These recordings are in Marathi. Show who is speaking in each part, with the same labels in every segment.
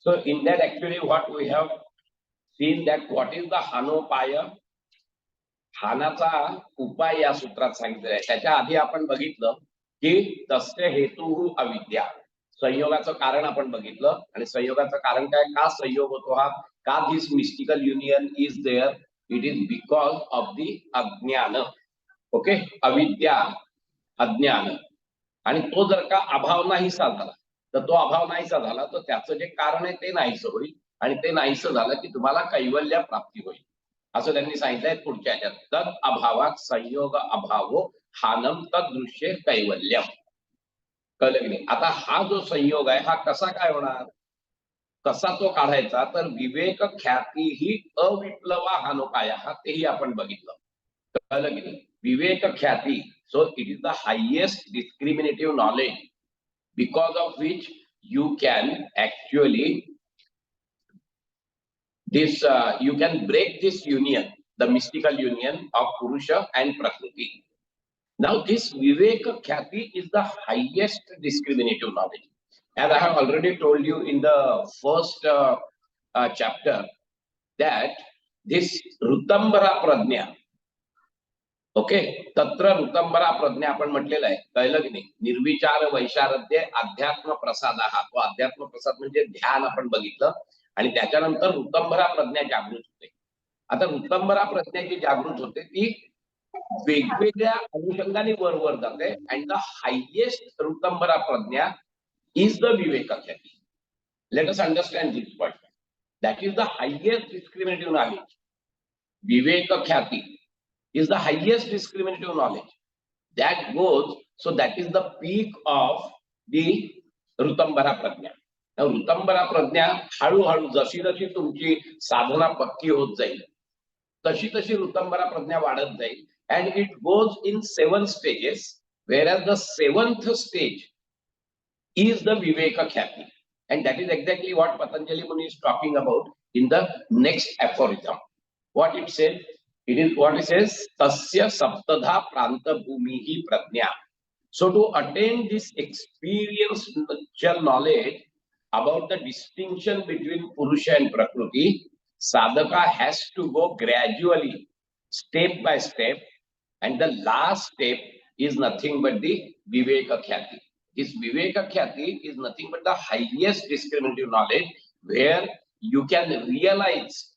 Speaker 1: So in that actually what we have seen that what is the हानोपाय, हानाचा उपाय या सूत्रात सांगितलेला आहे. त्याच्या आधी आपण बघितलं की तस्य हेतु अविद्या, संयोगाचं कारण आपण बघितलं आणि संयोगाचं कारण काय, का संयोग होतो हा, का this mystical union is there, it is because of the ajnana. Okay, अविद्या, अज्ञान. आणि तो जर का अभाव नाहीसा झाला तर तो अभाव नाहीसा झाला तर त्याचं जे कारण आहे ते नाहीसं होईल आणि ते नाहीसं झालं की तुम्हाला कैवल्य प्राप्ती होईल असं त्यांनी सांगितलंय पुढच्या ह्याच्यात. तद अभावात संयोग अभावो हानम तद दृश्य कैवल्यम. कळलं की नाही? आता हा जो संयोग आहे हा कसा काय होणार, कसा तो काढायचा, तर विवेक ख्याती ही अविप्लवा हानोपाया, तेही आपण बघितलं. कळलं की नाही? विवेक ख्याती, so it is the highest discriminative knowledge because of which you can actually you can break this union, the mystical union of Purusha and Prakriti. Now this Viveka Khyati is the highest discriminative knowledge. As I have already told you in the first chapter that this Rutambara Prajna, okay, तत्र ऋतंबरा प्रज्ञा आपण म्हटलेलं आहे. कळलं की नाही? निर्विचार वैशारद्य अध्यात्म प्रसाद, हा तो अध्यात्म प्रसाद म्हणजे ध्यान आपण बघितलं आणि त्याच्यानंतर ऋतंबरा प्रज्ञा जागृत होते. आता ऋतंबरा प्रज्ञा जी जागृत होते ती वेगवेगळ्या अनुषंगाने वर जाते and the highest ritambhara prajna is the viveka khyati. Let us understand this point. That is the highest discriminative knowledge. Viveka khyati is the highest discriminative knowledge that goes, so that is the peak of the Rutambara Prajna. Now Rutambara Prajna हळूहळू जशी जशी तुमची साधना पक्की होत जाईल तशी तशी Rutambara Prajna वाढत जाईल and it goes in 7 stages, whereas the 7th stage is the Viveka Khyati, and that is exactly what Patanjali Muni is talking about in the next aphorism. What it says, it is what it says, tasya saptadha pranta bhumihi prajna. So to attain this experiential knowledge about the distinction between Purusha and Prakriti, sadhaka has to go gradually, step by step, and the last step is nothing but the Viveka Khyati. This Viveka Khyati is nothing but the highest discriminative knowledge where you can realize.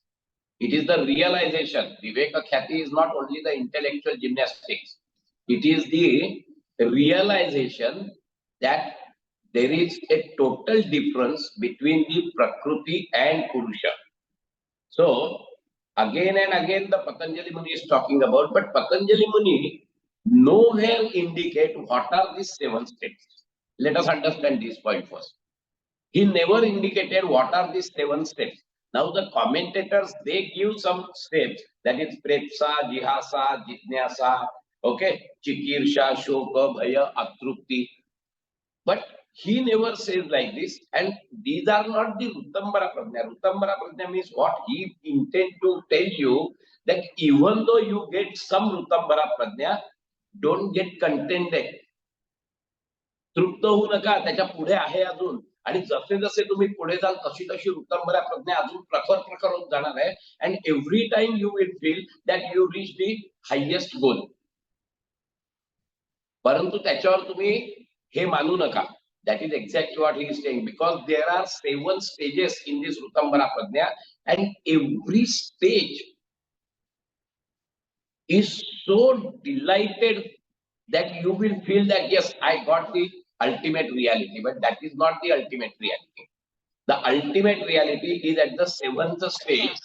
Speaker 1: It is the realization. Viveka Khyati is not only the intellectual gymnastics. It is the realization that there is a total difference between the Prakriti and Purusha. So again and again the Patanjali Muni is talking about, but Patanjali Muni nowhere indicate what are these 7 steps. Let us understand this point first. He never indicated what are these 7 steps. Now the commentators, they give some steps, that is prepsa, jihasa, jitnyasa, okay, chikirsha, shoka, bhaya, atrupti. But he never says like this, and these are not the Rutambara Prajna. Rutambara Prajna means what he intend to tell you, that even though you get some Rutambara Prajna, don't get contented. तृप्त होऊ नका, त्याच्या पुढे आहे अजून. आणि जसे जसे तुम्ही पुढे जाल तशी तशी ऋतंबरा प्रज्ञा अजून प्रखर होत जाणार आहे. And every time you will feel that you reach the highest goal. परंतु त्याच्यावर तुम्ही हे मानू नका. That is exactly what he is saying, because there are 7 stages in this ritambhara prajna and every stage is so delighted that you will feel that yes, I got the ultimate reality, but that is not the ultimate reality. The ultimate reality is at the 7th stage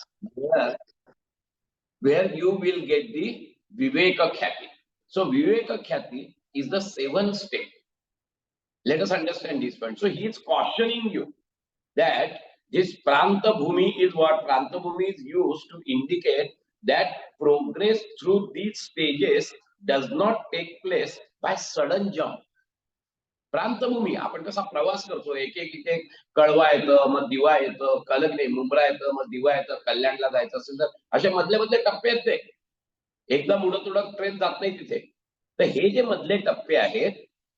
Speaker 1: where you will get the Viveka Khyati. So Viveka Khyati is the 7th stage. Let us understand this point. So he is cautioning you that this Pranta Bhumi is what? Pranta Bhumi is used to indicate that progress through these stages does not take place by sudden jump. प्रांतभूमी आपण कसा प्रवास करतो, एक एक इथे कळवा येतं, मग दिवा येतं, कलग नाही मुंब्रा येतं, मग दिवा येतं, कल्याणला जायचं असेल तर अशा मधले मधले टप्पे आहेत. ते एकदम उडत उडत ट्रेन जात नाही तिथे. तर हे जे मधले टप्पे आहेत,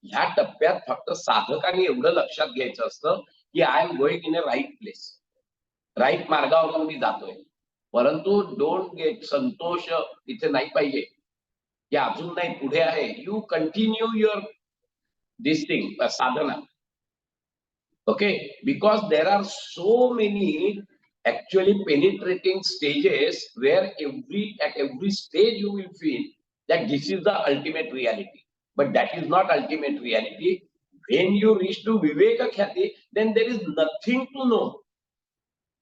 Speaker 1: ह्या टप्प्यात फक्त साधकाने एवढं लक्षात घ्यायचं असतं की I am going in a right place, right मार्गावरून मी जातोय. परंतु डोंट गेट संतोष तिथे नाही पाहिजे की अजून नाही पुढे आहे. You continue your this thing sadhana. Okay, because there are so many actually penetrating stages where at every stage you will feel that this is the ultimate reality. But that is not ultimate reality. When you reach to Viveka Khyati, then there is nothing to know.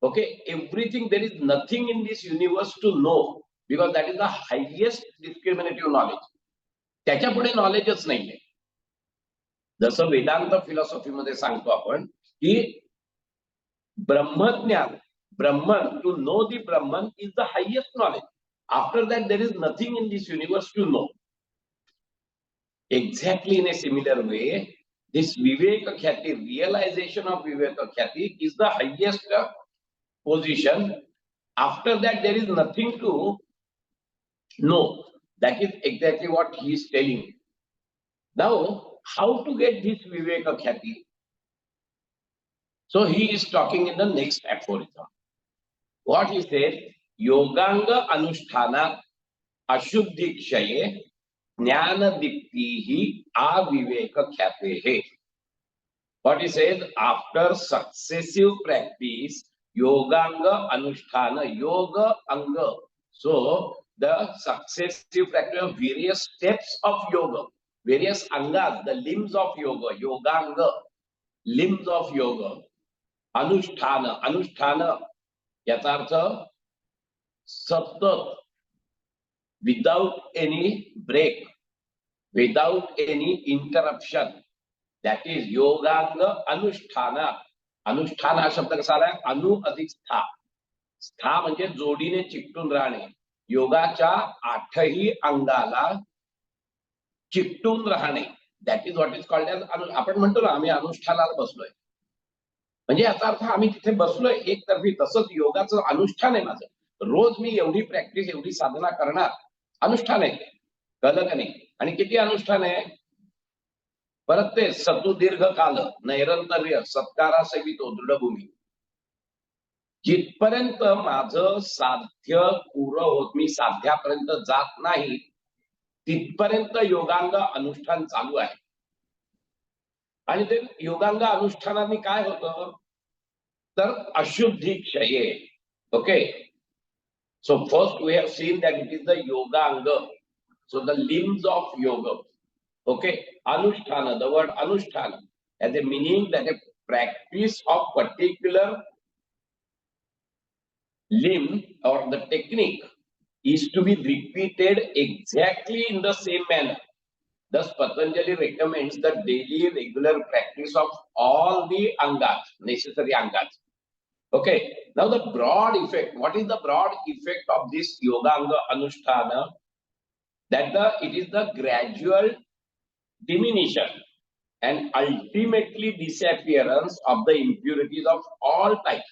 Speaker 1: Okay, everything, there is nothing in this universe to know, because that is the highest discriminative knowledge. त्याच्या पुढे नॉलेजच नाहीये. जसं वेदांत फिलॉसॉफीमध्ये सांगतो आपण की ब्रह्मज्ञान, Brahman, to know the Brahman is the highest knowledge. After that, there is nothing in this universe to know. Exactly in a similar way, this Viveka Khyati, realization of Viveka Khyati is the highest position. After that, there is nothing to know. That is exactly what he is telling. Now, how to get this Viveka Khyati? So he is talking in the next aphorism. What he says, Yoganga Anusthana Ashuddhikshaye Jnana Diptihi Aviveka Khyatehe. What he says, after successive practice, Yoganga Anusthana, Yoga Anga. So the successive practice of various steps of yoga, various angas, the limbs of yoga, Yoganga, limbs of yoga. Anusthana, Anusthana, याचा अर्थ सतत, without any break, without any interruption. That is Yoganga Anusthana. अनुष्ठान हा शब्द कसा आलाय? अनु अधिक स्था. स्था म्हणजे जोडीने चिकटून राहणे. योगाच्या 8ही अंगाला चिकटून राहणे. That is what is called age. आपण म्हणतो ना आम्ही अनुष्ठानाला बसलोय, म्हणजे याचा अर्थ आम्ही तिथे बसलोय एकतर्फी. तसंच योगाचं अनुष्ठान आहे माझं. रोज मी एवढी प्रॅक्टिस, एवढी साधना करणार, अनुष्ठान आहे. कळलं का नाही? आणि किती अनुष्ठान आहे? परत ते सतु दीर्घ काल नैरंतर्य सत्कारा सेवितो दृढभूमी. जिथपर्यंत माझं साध्य पूर्ण होत, मी साध्यापर्यंत जात नाही, तिथपर्यंत योगांग अनुष्ठान चालू आहे. आणि ते योगांग अनुष्ठानाने काय होतं तर अशुद्धी क्षये. Okay, so first we have seen that it is the yogang. So the limbs of yoga. Okay, anushthan, the word anushthan has a meaning that a practice of particular limb or the technique is to be repeated exactly in the same manner. Thus, Patanjali recommends the daily regular practice of all the angas, necessary angas. Okay, now the broad effect. What is the broad effect of this yoga anga anusthana? That it is the gradual diminution and ultimately disappearance of the impurities of all types.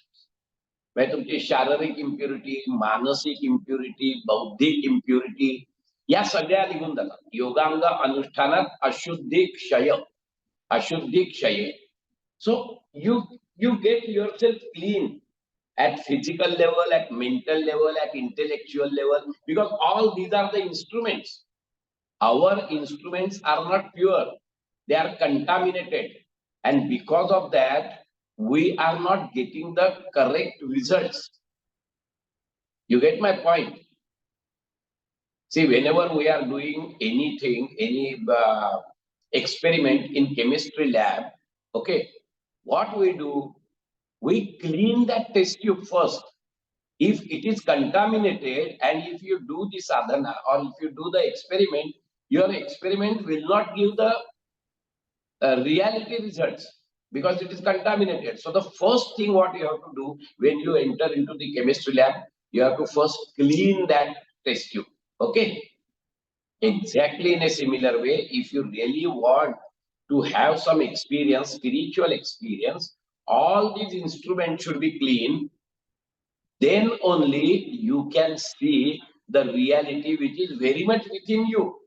Speaker 1: म्हणजे तुमची शारीरिक इम्प्युरिटी, मानसिक इम्प्युरिटी, बौद्धिक इम्प्युरिटी, या सगळ्या निघून जातात योगांग अनुष्ठानात. अशुद्धी क्षय, अशुद्धी क्षय. So you get yourself clean at physical level, at mental level, at intellectual level, because all these are the instruments. Our instruments are not pure, they are contaminated, and because of that we are not getting the correct results. You get my point? See, whenever we are doing anything, any experiment in chemistry lab, okay, what we do, we clean that test tube first. If it is contaminated and if you do the sadhana or if you do the experiment, your experiment will not give the reality results because it is contaminated. So the first thing what you have to do when you enter into the chemistry lab, you have to first clean that test tube. Okay, exactly in a similar way, if you really want to have some experience, spiritual experience, all these instruments should be clean. Then only you can see the reality which is very much within you.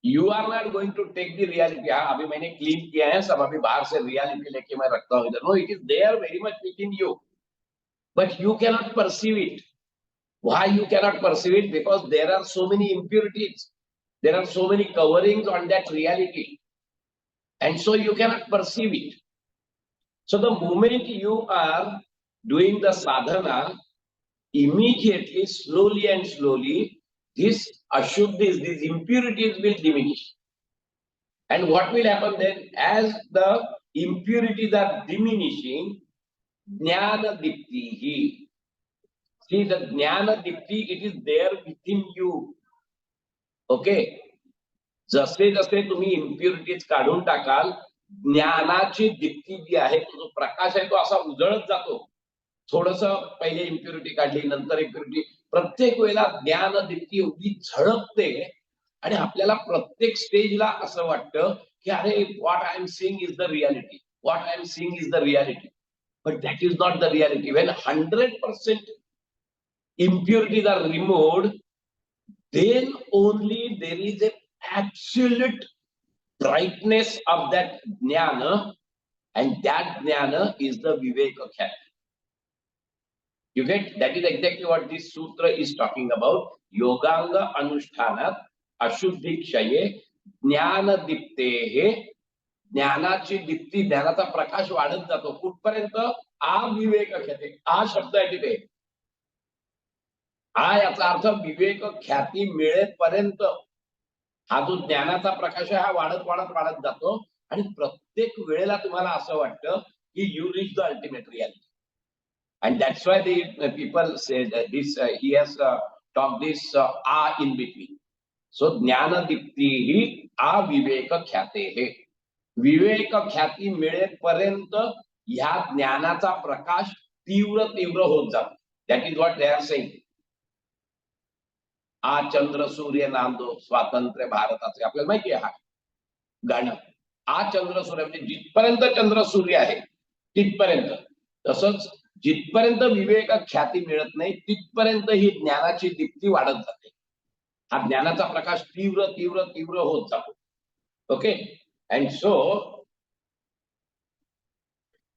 Speaker 1: You are not going to take the reality. हाँ, अभी मैंने क्लीन किया है सब, अभी बाहर से रियलिटी लेके मैं रखता हूँ इधर. No, it is there very much within you, but you cannot perceive it. Why you cannot perceive it? Because there are so many impurities. There are so many coverings on that reality. And so you cannot perceive it. So the moment you are doing the sadhana, immediately, slowly and slowly, these ashuddhis, these impurities will diminish. And what will happen then? As the impurities are diminishing, jnana diptihi. See, the jnana dipti, it is there within you. Okay? जसे जसे तुम्ही इम्प्युरिटीज काढून टाकाल, ज्ञानाची दीप्ती जी आहे, तो जो प्रकाश आहे तो असा उजळत जातो. थोडस पहिले इम्प्युरिटी काढली, नंतर इम्प्युरिटी, प्रत्येक वेळेला ज्ञान दीप्ती एवढी झळकते आणि आपल्याला प्रत्येक स्टेजला असं वाटतं की अरे what I am seeing is the reality, what I am seeing is the reality. But that is not the reality. When 100% impurities are removed, then only there is a absolute brightness of that jnana, and that jnana is the viveka khyati. You get? That is exactly what this sutra is talking about. Yoganga anushtanat ashuddhi kshaye jnana diptehe. ज्ञानाची दीप्ती, ज्ञानाचा प्रकाश वाढत जातो. कुठपर्यंत? अविवेक ख्याती. आ शब्द आहे तिथे. हा याचा अर्थ विवेक ख्याती मिळेपर्यंत हा जो ज्ञानाचा प्रकाश आहे हा वाढत वाढत वाढत जातो आणि प्रत्येक वेळेला तुम्हाला असं वाटतं की you reach the ultimate reality. And that's why the people say that this he has talked this in between. So ज्ञान दीप्ती ही अविवेक ख्याते हे. विवेक ख्याती मिळेपर्यंत ह्या ज्ञानाचा प्रकाश तीव्र तीव्र होत जातो. That is what they are saying. आ चंद्र सूर्य नांदो स्वातंत्र्य भारताचे, आपल्याला माहिती आहे हा गाणं. आ चंद्र सूर्य म्हणजे जिथपर्यंत चंद्र सूर्य आहे तिथपर्यंत. तसंच जिथपर्यंत विवेक ख्याती मिळत नाही तिथपर्यंत ही ज्ञानाची दीप्ती वाढत जाते. हा ज्ञानाचा प्रकाश तीव्र तीव्र तीव्र होत जातो. Okay. And so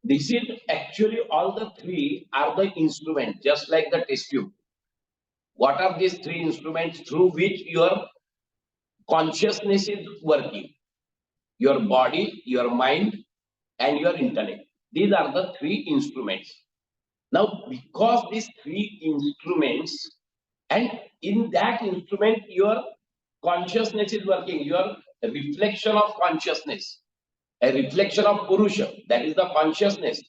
Speaker 1: this is actually all the three are the instrument, just like the test tube. What are these three instruments through which your consciousness is working? Your body, your mind, and your intellect. These are the three instruments. Now, because these three instruments, and in that instrument, your consciousness is working, your reflection of consciousness, a reflection of Purusha, that is the consciousness.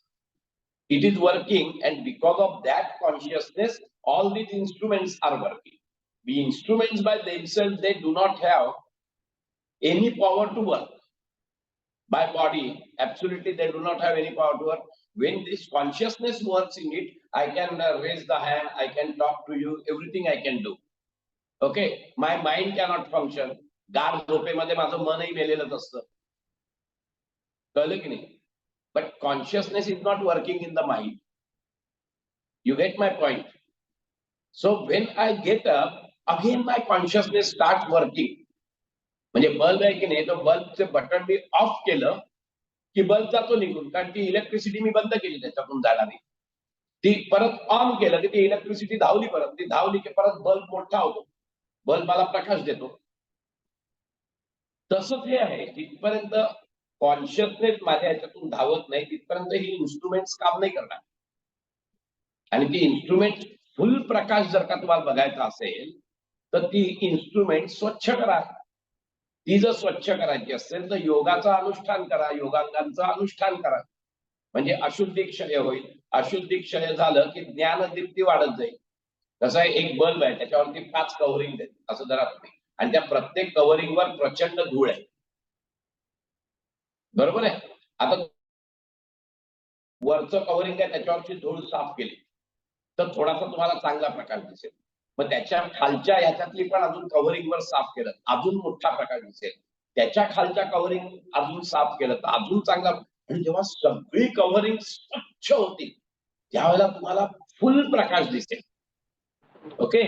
Speaker 1: It is working, and because of that consciousness, all these instruments are working. The instruments by themselves, they do not have any power to work. By body, absolutely they do not have any power to work. When this consciousness works in it, I can raise the hand, I can talk to you, everything I can do. Okay, my mind cannot function. गाढ झोपेमध्ये माझं मनही मेलेलंच असतं. कळलं की नाही? But consciousness is not working in the mind. You get my point? So when I get up, again my consciousness starts working. म्हणजे बल्ब आहे की नाही, तो बल्बचे बटन मी ऑफ केलं की बल्ब जातो निघून, कारण ती इलेक्ट्रिसिटी मी बंद केली, त्याच्यातून जाणारी. ती परत ऑन केलं की ती इलेक्ट्रिसिटी धावली, परत ती धावली की परत बल्ब मोठा होतो, बल्ब मला प्रकाश देतो. तसंच हे आहे. जिथपर्यंत कॉन्शियसनेस माझ्या ह्याच्यातून धावत नाही तिथपर्यंत ही इन्स्ट्रुमेंट्स काम नाही करणार. आणि ती इन्स्ट्रुमेंट फुल प्रकाश जर का तुम्हाला बघायचा असेल तर ती इन्स्ट्रुमेंट स्वच्छ करा. ती जर स्वच्छ करायची असेल तर योगाचं अनुष्ठान करा, योगांगांचं अनुष्ठान करा, म्हणजे अशुद्धी क्षय होईल. अशुद्धी क्षय झालं की ज्ञानदीप्ती वाढत जाईल. कसं आहे, एक बल्ब आहे त्याच्यावरती 5 कव्हरिंग देत असं धरा तुम्ही, आणि त्या प्रत्येक कव्हरिंगवर प्रचंड धूळ आहे, बरोबर आहे. आता वरचं कव्हरिंग आहे त्याच्यावरची धूळ साफ केली तर थोडासा तुम्हाला चांगला प्रकाश दिसेल. मग त्याच्या खालच्या ह्याच्यातली पण अजून कव्हरिंगवर साफ केलं अजून मोठा प्रकाश दिसेल. त्याच्या खालच्या कव्हरिंग अजून साफ केलं तर अजून चांगला. आणि जेव्हा सगळी कव्हरिंग स्वच्छ होती त्यावेळेला तुम्हाला फुल प्रकाश दिसेल. ओके.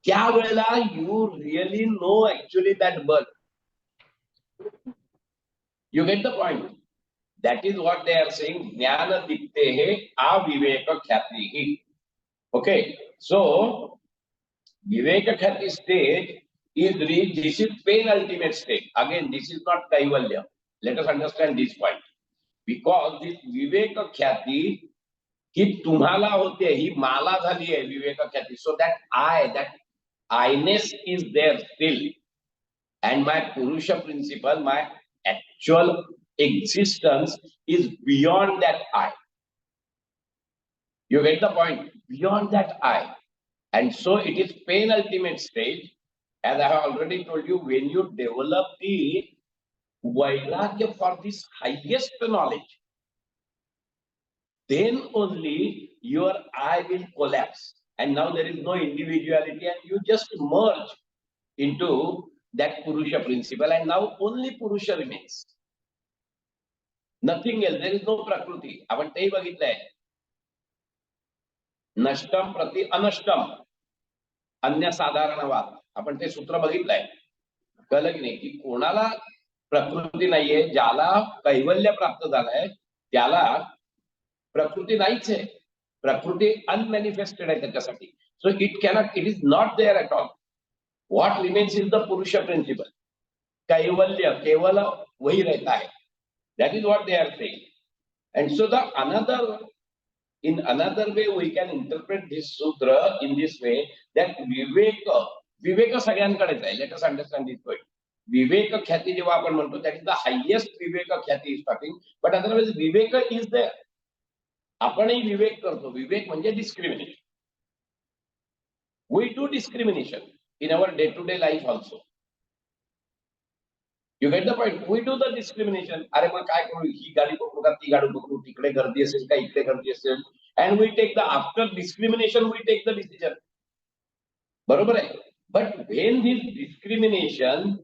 Speaker 1: त्यावेळेला you really know actually that bulb. You get the point? That is what they are saying. Jnana diptehe aviveka khyatihi. Okay, so viveka khyati stage is reached. This is penultimate stage. Again, this is not kaivalya. Let us understand this point. Because this viveka khyati ही तुम्हाला होते, ही माला झाली आहे विवेक ख्याती. So that I-ness is there still, and my Purusha principle, my actual existence is beyond that I. You get the point? Beyond that I. And so it is penultimate stage. As I have already told you, when you develop the vairagya for this highest knowledge, then only your I will collapse. And now there is no individuality, and you just merge into that Purusha principle, and now only Purusha remains. Nothing else. There is no Prakriti. आपण तेही बघितलंय. नष्टम प्रति अनष्टम अन्य साधारणवाद. आपण ते सूत्र बघितलंय. कळलं की नाही की कोणाला प्रकृती नाहीये, ज्याला कैवल्य प्राप्त झालंय त्याला प्रकृती नाहीच आहे. प्रकृती अनमॅनिफेस्टेड आहे त्याच्यासाठी. So it is not there at all. What remains is the Purusha principle. कैवल्य केवल वही रहता है. That is what they are saying. And so in another way we can interpret this sutra in this way, that viveka सगळ्यांकडेच आहे. Let us understand this point. Viveka ख्याती जेव्हा आपण म्हणतो, that is the highest viveka ख्याती is talking, but otherwise viveka is there. आपणही विवेक करतो. विवेक म्हणजे discrimination. We do discrimination in our day-to-day life also. You get the point? We do the discrimination. अरे मग काय करू, ही गाडी पकडू का ती गाडी पकडू, तिकडे गर्दी असेल का इकडे गर्दी असेल, and we take the, after discrimination we take the decision. बरोबर आहे. But when this discrimination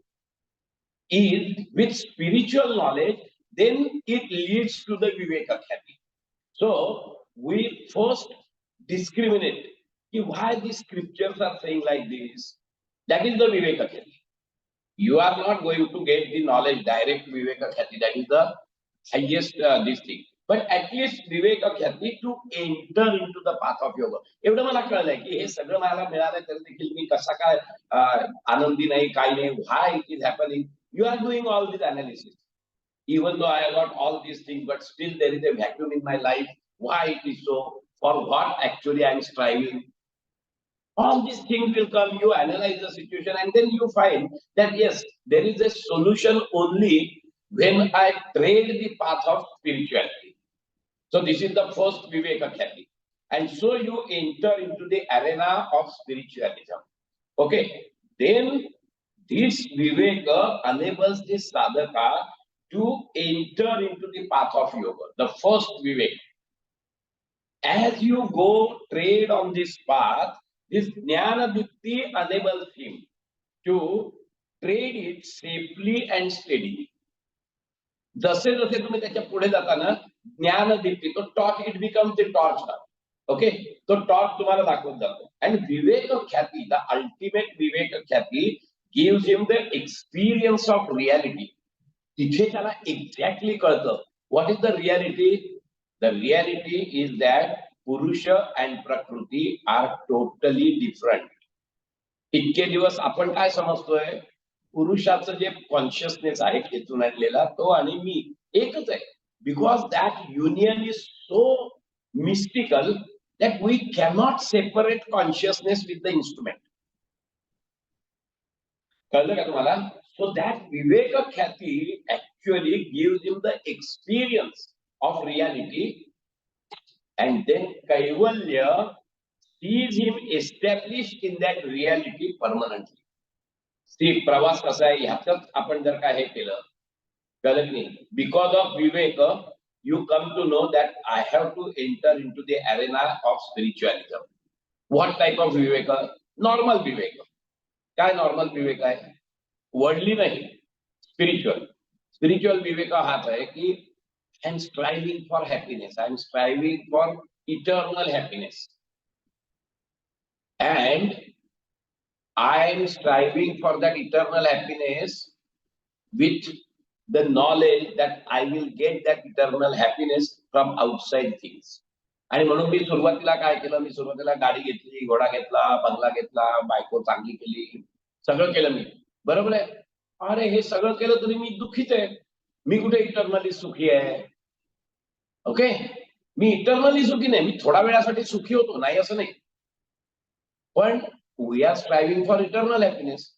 Speaker 1: is with spiritual knowledge, then it leads to the viveka khyati. So we first discriminate. Why these scriptures are saying like this? That is the viveka khyati. You are not going to get the knowledge direct viveka khyati. That is the highest this thing. But at least viveka khyati to enter into the path of yoga. एवढं मला कळलंय की हे सगळं मला मिळालंय तरी देखील मी कसा काय आनंदी नाही, काही नाही. Why it is happening? You are doing all this analysis. Even though I have got all these things, but still there is a vacuum in my life. Why it is so? For what actually I am striving? All these things will come. You analyze the situation, and then you find that yes, there is a solution only when I tread the path of spirituality. So this is the first viveka khyati. And so you enter into the arena of spiritualism. Okay. Then this viveka enables the sadhaka to enter into the path of yoga. The first viveka. As you go trade on this path, this jnana dipti enables him to trade it safely and steadily. जसे जसे तुम्ही त्याच्या पुढे जाता ना, ज्ञान दीप्ती, तो torch, it becomes the torch ना. ओके, तो टॉर्च तुम्हाला दाखवत जातो. आणि विवेक ख्याती, द अल्टिमेट विवेक ख्याती gives him the experience of reality. तिथे त्याला एक्झॅक्टली कळतं what is the reality. The reality is that Purusha and Prakriti are totally different. इतके दिवस आपण काय समजतोय, पुरुषाचं जे कॉन्शियसनेस आहे खेचून आणलेला तो आणि मी एकच आहे. Because that union is so mystical that we cannot separate consciousness with the instrument. कळलं का तुम्हाला? So that vivek khyati actually gives him the experience of reality. And then Kaivalya sees him established in that reality permanently. See, प्रवास कसा आहे ह्यातच आपण जर काय हे केलं, कळलं की नाही, because of Viveka you come to know that I have to enter into the arena of spiritualism. What type of Viveka? Normal Viveka. काय नॉर्मल विवेक आहे? वर्ल्डली नाही, स्पिरिच्युअल. स्पिरिच्युअल Viveka हाच आहे की I am striving for happiness. I am striving for eternal happiness. And I am striving for that eternal happiness with the knowledge that I will get that eternal happiness from outside things. आणि म्हणून मी सुरुवातीला काय केलं, मी सुरुवातीला गाडी घेतली, घोडा घेतला, बंगला घेतला, बायको चांगली केली, सगळं केलं मी, बरोबर आहे. अरे हे सगळं केलं तरी मी दुःखीच आहे. मी कुठे इटर्नली सुखी आहे? ओके, मी इटर्नली सुखी नाही, मी थोडा वेळासाठी सुखी होतो, नाही असं नाही, पण we are striving for eternal happiness.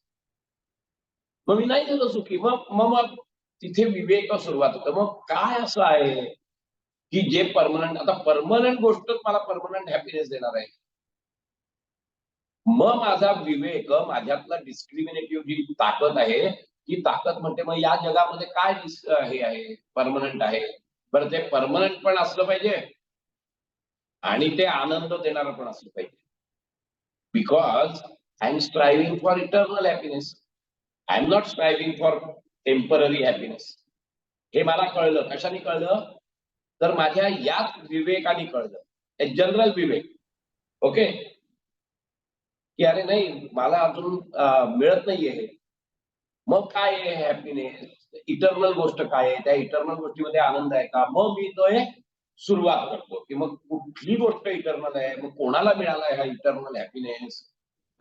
Speaker 1: मग मी नाही झालो सुखी. मग मग मग तिथे विवेक सुरुवात होतं. मग काय असं आहे की जे परमनंट, आता परमनंट गोष्टच मला परमनंट हॅपीनेस देणार आहे? मग माझा विवेक, माझ्यातला डिस्क्रिमिनेटिव्ह जी ताकद आहे, ती ताकद म्हणते मग या जगामध्ये काय हे आहे, परमनंट आहे. बरं, ते परमनंट पण असलं पाहिजे आणि ते आनंद देणारं पण असलं पाहिजे. Because I am striving for eternal happiness. I am not striving for temporary happiness. हे मला कळलं. कशाने कळलं? तर माझ्या याच विवेकाने कळलं, एक जनरल विवेक. ओके, की अरे नाही, मला अजून मिळत नाहीये हे. मग काय आहे हॅपीनेस? इटर्नल गोष्ट काय आहे? त्या इटर्नल गोष्टीमध्ये आनंद आहे का? मग मी तो सुरुवात करतो की मग कुठली गोष्ट इटर्नल आहे, मग कोणाला मिळाला हा इटर्नल हॅपीनेस,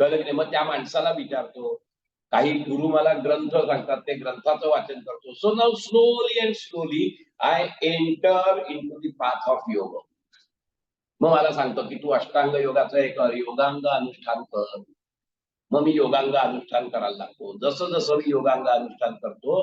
Speaker 1: कळलं की नाही? मग त्या माणसाला विचारतो. काही गुरु मला ग्रंथ सांगतात, ते ग्रंथाचं वाचन करतो. So now slowly and slowly I enter into the path of yoga. मग मला सांगतो की तू अष्टांग योगाचं हे कर, योगांग अनुष्ठान कर. मग मी योगांग अनुष्ठान करायला लागतो. जसं जसं मी योगांग अनुष्ठान करतो,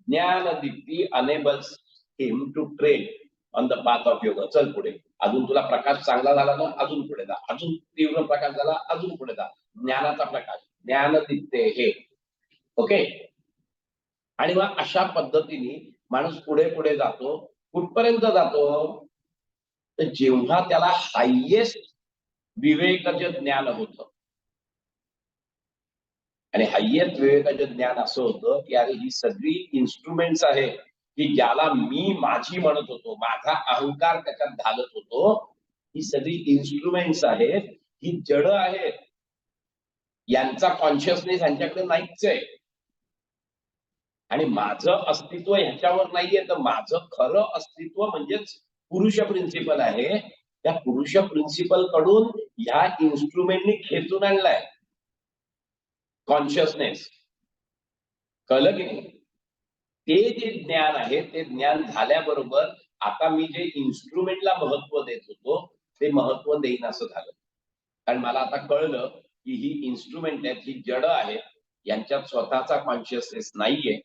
Speaker 1: jnanadipti enables him to train on the path of yoga. चल पुढे, अजून तुला प्रकाश चांगला झाला ना, अजून पुढे जा. अजून तीव्र प्रकाश झाला, अजून पुढे जा. ज्ञानाचा प्रकाश, ज्ञानदीप्ते हे. ओके, आणि मग अशा पद्धतीने माणूस पुढे पुढे जातो. कुठपर्यंत जातो? तर जेव्हा त्याला हायेस्ट विवेकज ज्ञान होतं. आणि हायेस्ट विवेकाचे ज्ञान असं होतं की अरे ही सगळी इन्स्ट्रुमेंट्स आहे की ज्याला मी माझी म्हणत होतो, माझा अहंकार त्याच्यात घालत होतो, ही सगळी इन्स्ट्रुमेंट्स आहेत, ही जड आहेत, यांचा कॉन्शियसनेस यांच्याकडे नाहीच आहे. आणि माझं अस्तित्व ह्याच्यावर नाहीये. तर माझं खरं अस्तित्व म्हणजेच पुरुष प्रिन्सिपल आहे. त्या पुरुष प्रिन्सिपल कडून ह्या इन्स्ट्रुमेंटनी खेचून आणलाय कॉन्शियसनेस. कळलं की नाही? ते जे ज्ञान आहे, ते ज्ञान झाल्याबरोबर आता मी जे इन्स्ट्रुमेंटला महत्व देत होतो, ते महत्व देईन असं झालं. कारण मला आता कळलं की ही इन्स्ट्रुमेंट आहेत, ही जड आहेत, यांच्यात स्वतःचा कॉन्शियसनेस नाहीये.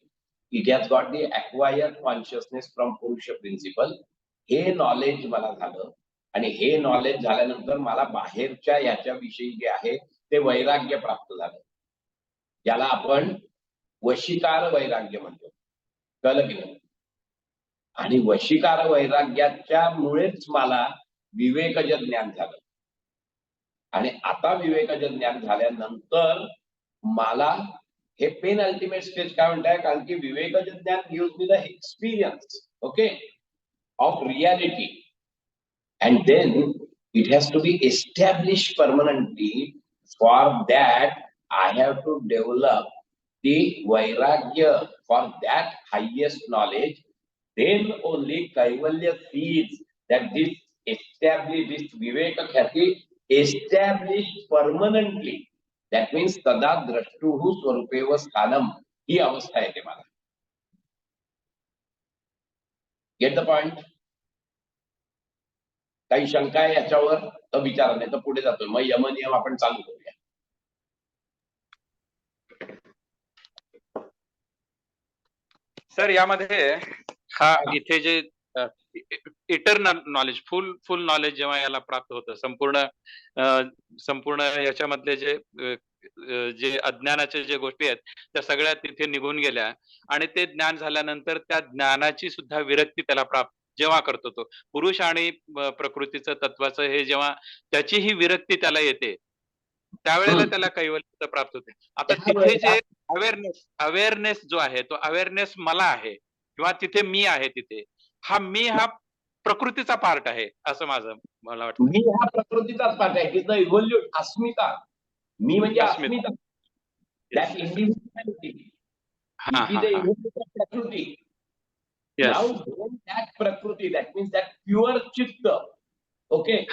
Speaker 1: It has got the acquired consciousness from पुरुष प्रिन्सिपल. हे नॉलेज मला झालं. आणि हे नॉलेज झाल्यानंतर मला बाहेरच्या याच्याविषयी जे आहे ते वैराग्य प्राप्त झालं, ज्याला आपण वशीकार वैराग्य म्हणतो. कळलं की नाही? आणि वशीकार वैराग्याच्या मुळेच मला विवेकज ज्ञान झालं. आणि आता विवेकज ज्ञान झाल्यानंतर मला हे पेन अल्टिमेट स्टेज काय म्हणताय? कारण की विवेकज ज्ञान gives me the experience, okay, of reality. And then it has to be established permanently. For that, I have to develop the vairagya for that highest knowledge. Then only Kaivalya sees that this established, this Viveka Khati established permanently. That means tada drashtuhu swarupeva sthanam. ही अवस्था येते मला. Get the point? काही शंका आहे याच्यावर तर विचारा, नाही तर पुढे जातोय. मग यमनियम आपण चालू करूया.
Speaker 2: सर यामध्ये हा इथे जे इटर्नल नॉलेज, फुल नॉलेज जेव्हा याला प्राप्त होतं, संपूर्ण याच्यामधले जे अज्ञानाचे जे गोष्टी आहेत त्या सगळ्या तिथे निघून गेल्या. आणि ते ज्ञान झाल्यानंतर त्या ज्ञानाची सुद्धा विरक्ती त्याला प्राप्त जेव्हा करतो, तो पुरुष आणि प्रकृतीचं तत्वाचं हे जेव्हा त्याची ही विरक्ती त्याला येते, त्यावेळेला त्याला कैवल्य प्राप्त होते. आता तिथे जे अवेअरनेस जो आहे, तो अवेअरनेस मला आहे किंवा तिथे मी आहे, तिथे हा प्रकृतीचा पार्ट आहे असं मला वाटतं.
Speaker 1: मी हा प्रकृतीचाच पार्ट आहे. की इव्होल्यूट अस्मिता. मी म्हणजे अस्मिता. That individuality. प्रकृती. Now, when that prakriti, that means that pure chitta, okay,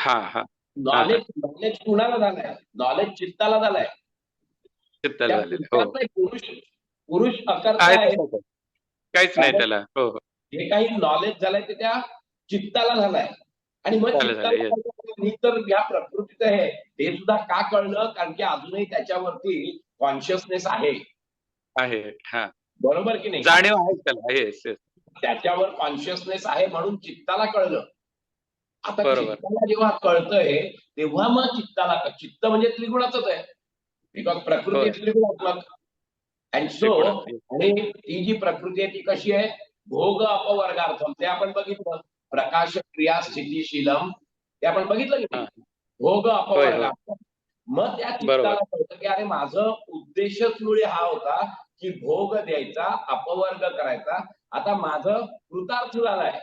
Speaker 1: knowledge कुणाला झालाय? नॉलेज चित्ताला झालाय. त्या चित्तातला पुरुष अकर्ता आहे,
Speaker 2: काहीच नाही त्याला.
Speaker 1: जे काही नॉलेज झालंय ते त्या चित्ताला झालाय. आणि मग चित्ताला मी तर या प्रकृतीचं आहे ते सुद्धा का कळलं? कारण की अजूनही त्याच्यावरती कॉन्शियसनेस आहे. बरोबर की नाही?
Speaker 2: जाणीव आहे त्याला,
Speaker 1: त्याच्यावर कॉन्शियसनेस आहे म्हणून चित्ताला कळलं. आता चित्ताला जेव्हा कळतंय तेव्हा मग चित्त म्हणजे त्रिगुणाचंच आहे, बिकॉज प्रकृती त्रिगुणात्मक. अँड सो, आणि ती जी प्रकृती आहे ती कशी आहे? भोग अपवर्गार्थम, ते आपण बघितलं. प्रकाश क्रिया स्थितीशीलम, ते आपण बघितलं की नाही? भोग अपवर्गार्थम. मग त्या चित्ताला कळतं की अरे माझं उद्देशच मुळे हा होता की भोग द्यायचा, अपवर्ग करायचा. आता माझं कृतार्थ झालाय.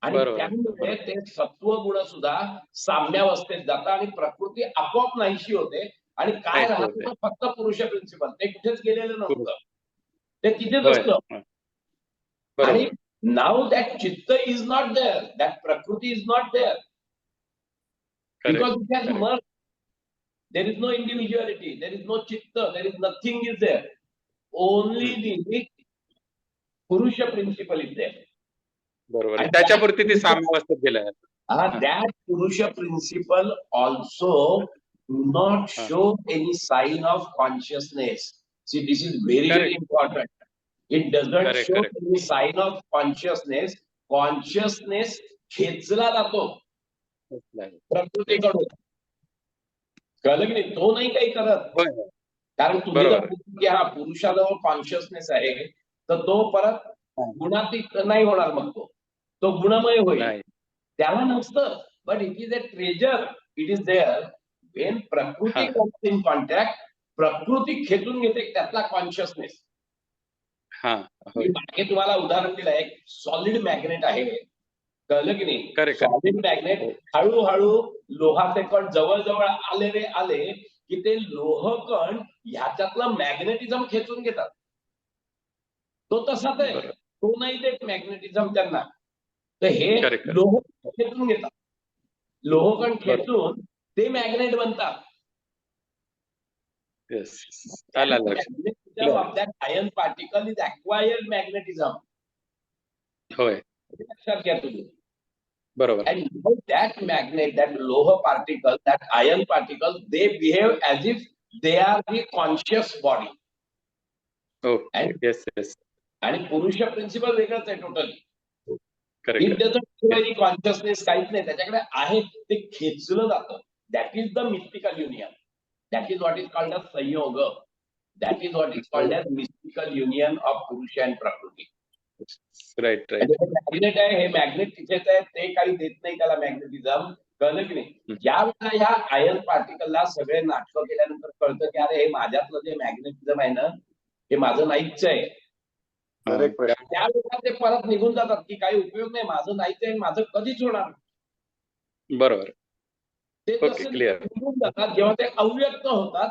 Speaker 1: आणि त्यामुळे ते सत्व गुण सुद्धा साम्यावस्थेत जातात आणि प्रकृती आपोआप नाहीशी होते. आणि काय राहतं? फक्त पुरुष प्रिन्सिपल, ते कुठेच गेलेलं नसतं, ते तिथेच असतं. आणि now that chitta is not there, that prakriti is not there, because it has merge. There is no individuality, there is no chitta, there is nothing is there. Only the purusha principle is there.
Speaker 2: बरोबर, त्याच्यापुरती ती साम्यावस्थेत गेलाय.
Speaker 1: That Purusha principle also do not show any sign of consciousness. See, this is very, very important. It doesn't show any sign of consciousness. Consciousness खेचला जातो प्रकृतीकडून. कळलं की नाही? तो नाही काही करत. कारण तुम्ही जर हा पुरुषाजवळ कॉन्शियसनेस आहे तर तो परत गुणातीत नाही होणार. मग तो गुणमय होईल. त्याला नसतं. But it is a treasure, it is there. When prakriti comes in contact, प्रकृती खेचून घेते त्यातला कॉन्शियसनेस. मी मागे तुम्हाला उदाहरण दिलं, एक सॉलिड मॅग्नेट आहे, कळलं की नाही? सॉलिड मॅग्नेट हळूहळू लोहाचे कण जवळ आले की ते लोह कण ह्याच्यातलं मॅग्नेटिझम खेचून घेतात. तो तसाच आहे, तो नाही देत मॅग्नेटिझम त्यांना. तर हे लोह खेचून घेतात, लोहकण खेचून ते मॅग्नेट बनतात. Magnetism of that iron particle is acquired magnetism. लक्षात घ्या तुम्ही. बरोबर. And that magnet, that loha particle, that iron particle, they behave as if they are the conscious body. आणि पुरुष प्रिन्सिपल वेगळंच आहे totally. It doesn't show any consciousness, काहीच नाही त्याच्याकडे आहे, ते खेचलं जातं. That is the mystical union. That is what is called a samyog. That is what is called a mystical union of purusha and prakriti. Magnet आहे, हे मॅग्नेट तिथेच आहे, ते काही देत नाही त्याला मॅग्नेटिझम. कळलं की नाही? ज्या वेळेला ह्या आयर्न पार्टिकलला सगळे नाटकं केल्यानंतर कळतं की अरे हे माझ्यातलं जे मॅग्नेटिझम आहे ना, हे माझं नाहीच आहे. त्यावेळेला ते परत निघून जातात की काही उपयोग नाही, माझं नाहीच आहे, माझं कधीच होणार. बरोबर. ते निघून जातात जेव्हा ते अव्यक्त होतात.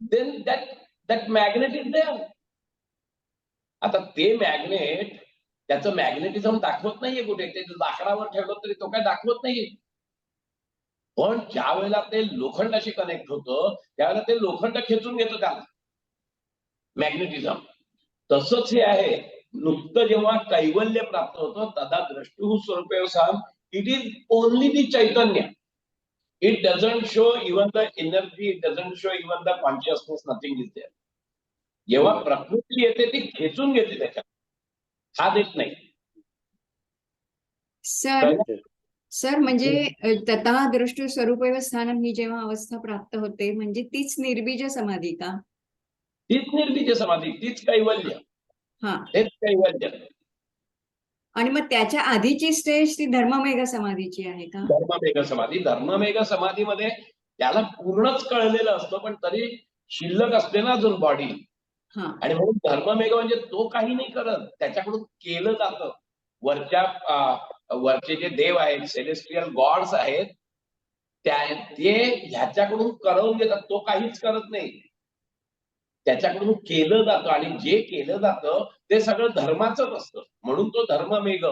Speaker 1: Then that magnet is there. आता ते मॅग्नेट त्याचं मॅग्नेटिझम दाखवत नाहीये कुठे, ते लाकडावर ठेवलं तरी तो काय दाखवत नाहीये. पण ज्या वेळेला ते लोखंडाशी कनेक्ट होतं त्यावेळेला ते लोखंड खेचून घेतं त्याला मॅग्नेटिझम. तसंच हे आहे, नुकतं जेव्हा कैवल्य प्राप्त होतं तदा द्रष्टुः स्वरूपेवसाम, it is only the chaitanya. It doesn't show even the energy, it doesn't show even the consciousness, nothing is there. जेव्हा प्रकृती येते ती खेचून घेते त्याच्यात, हा देत नाही.
Speaker 3: सर म्हणजे ततः द्रष्टु स्वरूपैव स्थानम ही जेव्हा अवस्था प्राप्त होते म्हणजे तीच निर्बीज समाधी का?
Speaker 1: तीच निर्बीज समाधी, तीच कैवल्य. हेच कैवल्य.
Speaker 3: आणि मग त्याच्या आधीची स्टेज ती धर्ममेघ समाधीची आहे का?
Speaker 1: धर्ममेघ समाधी. धर्ममेघ समाधीमध्ये त्याला पूर्णच कळलेलं असतं पण तरी शिल्लक असते ना अजून बॉडी. आणि म्हणून धर्ममेघ म्हणजे तो काही नाही करत, त्याच्याकडून केलं जातं. वरचे जे देव आहेत, सेलेस्टियल गॉड्स आहेत, ते ह्याच्याकडून करवून घेतात, तो काहीच करत नाही. त्याच्याकडून केलं जातं आणि जे केलं जातं ते सगळं धर्माचंच असतं. म्हणून तो धर्ममेघ,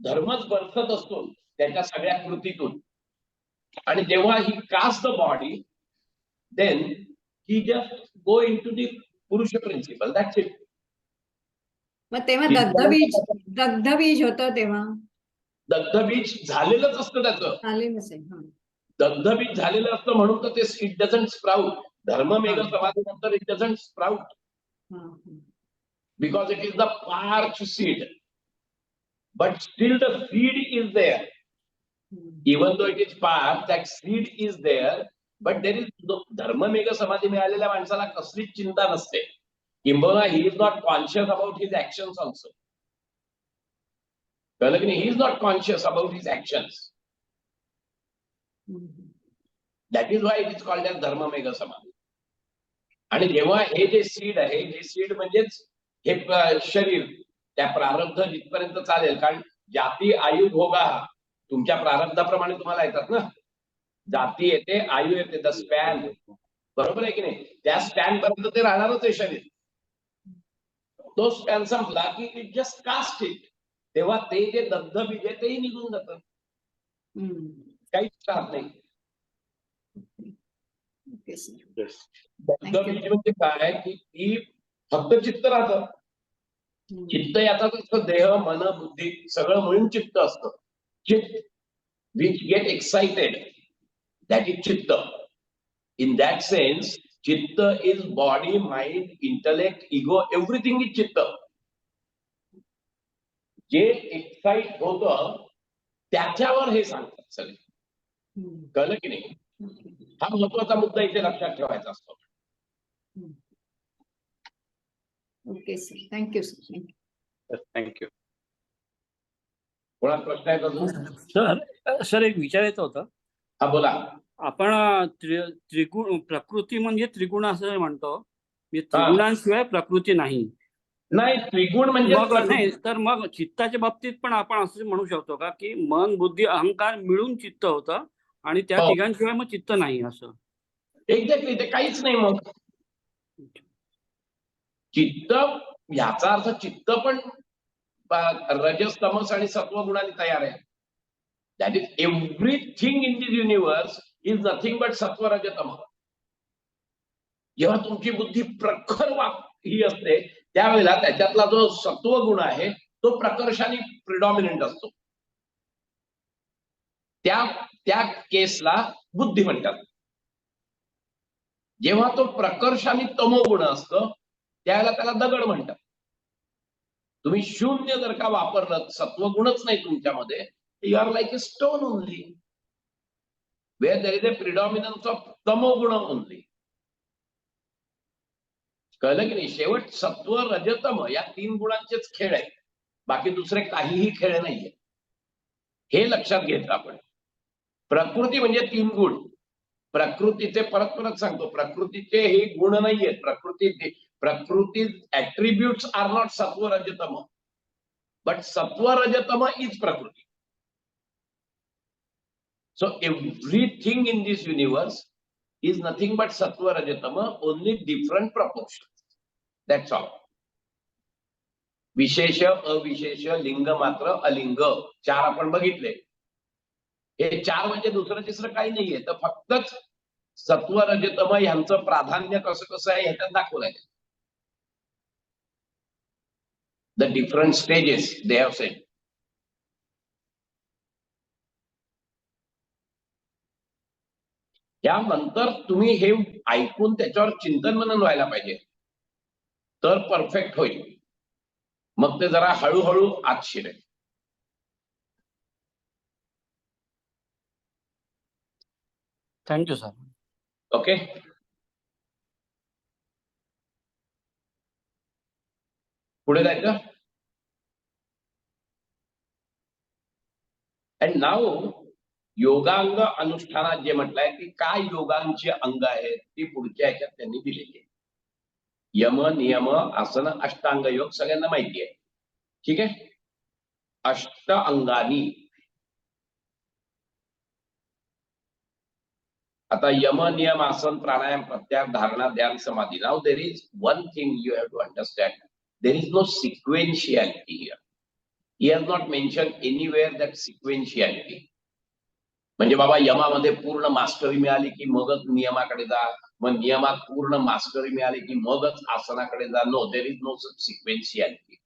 Speaker 1: धर्मच बरसत असतो त्याच्या सगळ्या कृतीतून. आणि जेव्हा he cast the body, then he just go into the purusha principle, that's it.
Speaker 3: मग तेव्हा दग्धबीज होतं तेव्हा
Speaker 1: दग्धबीज झालेलंच असतं त्याचं.
Speaker 3: चालेल असेल.
Speaker 1: दग्धबीज झालेलं असतं म्हणून तर ते इट डझंट स्प्राउट. धर्ममेघ समाधीनंतर it doesn't sprout because it is the parch seed. But still the seed is there. Even though it is parch, that seed is there. But there is धर्ममेघ समाधी मिळालेल्या माणसाला कसलीच चिंता नसते. किंबहुना he is not conscious about his actions also. कळलं की नाही? He is not conscious about his actions. That is why it is called as धर्ममेघ समाधी. आणि जेव्हा हे जे सीड आहे, हे सीड म्हणजेच हे शरीर, त्या प्रारब्ध जिथपर्यंत चालेल, कारण जाती आयु भोगा तुमच्या प्रारब्धाप्रमाणे तुम्हाला येतात ना. जाती येते, आयु येते, द स्पॅन, बरोबर आहे की नाही? त्या स्पॅन पर्यंत ते राहणारच आहे शरीर. तो स्पॅन संपला की इट जस्ट कास्ट इट. तेव्हा ते जे दग्धबीज आहे तेही निघून जातं, काहीच राहत नाही. दग्धबीज म्हणजे काय की ती फक्त चित्त राहतं. चित्त याचाच असतं देह, मन, बुद्धी सगळं मिळून चित्त असतं. चित्त which get excited, that is चित्त. इन दॅट सेन्स चित्त is body, mind, intellect, ego, everything is चित्त. जे एक्साइट होतं त्याच्यावर हे सांगतात सगळे. कळलं की नाही? हा महत्वाचा मुद्दा इथे लक्षात ठेवायचा असतो.
Speaker 3: Okay sir, thank you sir.
Speaker 2: Thank you.
Speaker 1: कोणाला प्रश्न आहे अजून?
Speaker 4: सर एक विचारायचं होतं.
Speaker 1: हा बोला.
Speaker 4: आपण त्रिगुण प्रकृती म्हणजे त्रिगुण असं म्हणतो, त्रिगुणांशिवाय प्रकृती नाही.
Speaker 1: नाही, त्रिगुण म्हणजे
Speaker 4: नाही तर मग चित्ताच्या बाबतीत पण आपण असं म्हणू शकतो का की मन, बुद्धी, अहंकार मिळून चित्त होतं आणि त्या तिघांशिवाय मग चित्त नाही असं?
Speaker 1: एक्झॅक्टली, ते काहीच नाही. मग चित्त ह्याचा अर्थ चित्त पण रजस, तमस आणि सत्व गुणाने तयार आहे. That is everything in this universe is nothing but सत्व, रज, तम. जेव्हा तुमची बुद्धी प्रखर ही असते त्यावेळेला त्याच्यातला जो सत्व गुण आहे तो प्रकर्षाने प्रिडॉमिनंट असतो. त्या केसला बुद्धी म्हणतात. जेव्हा तो प्रकर्षाने तमोगुण असतं त्यावेळेला त्याला दगड म्हणतात. तुम्ही शून्य जर का वापरलं, सत्वगुणच नाही तुमच्यामध्ये, you are like a stone only, where there is a predominance of tamoguna only. कळलं की नाही? शेवट सत्व, रजतम या 3 गुणांचेच खेळ आहेत, बाकी दुसरे काहीही खेळ नाहीये. हे लक्षात घेतलं आपण. प्रकृती म्हणजे 3 गुण. प्रकृतीचे परत सांगतो, प्रकृतीचे हे गुण नाहीयेत. प्रकृती ऍट्रिब्यूट्स आर नॉट सत्व, रजतम, बट सत्व, रजतम इज प्रकृती. So everything in this universe is nothing but sattva, rajatama, only different proportions. That's all. विशेष, अविशेष, लिंग मात्र, अलिंग 4 आपण बघितले. हे 4 म्हणजे दुसरं तिसरं काही नाहीये. तर फक्तच सत्व, रजतम यांचं प्राधान्य कसं आहे ह्याच्यात दाखवलंय. The different stages they have sed. त्यानंतर तुम्ही हे ऐकून त्याच्यावर चिंतन मनन व्हायला पाहिजे, तर परफेक्ट होईल. मग ते जरा हळूहळू आत शिरेल.
Speaker 4: Thank you sir.
Speaker 1: ओके, पुढे जायचं. अँड नाऊ योगांग अनुष्ठानात जे म्हटलंय की काय योगांची अंग आहेत ती पुढच्या ह्याच्यात त्यांनी दिलेली आहे. यम, नियम, आसन, अष्टांग योग सगळ्यांना माहिती आहे. ठीक आहे. अष्ट अंगानी आता यम, नियम, आसन, प्राणायाम, प्रत्याहार, धारणा, ध्यान, समाधी. Now there is one thing you have to understand. There is no sequentiality here. He has not mention anywhere that sequentiality. म्हणजे बाबा यमामध्ये पूर्ण मास्टरी मिळाली की मगच नियमाकडे जा, मग नियमात पूर्ण मास्टरी मिळाली की मगच आसनाकडे जा. No, there is no sequentiality.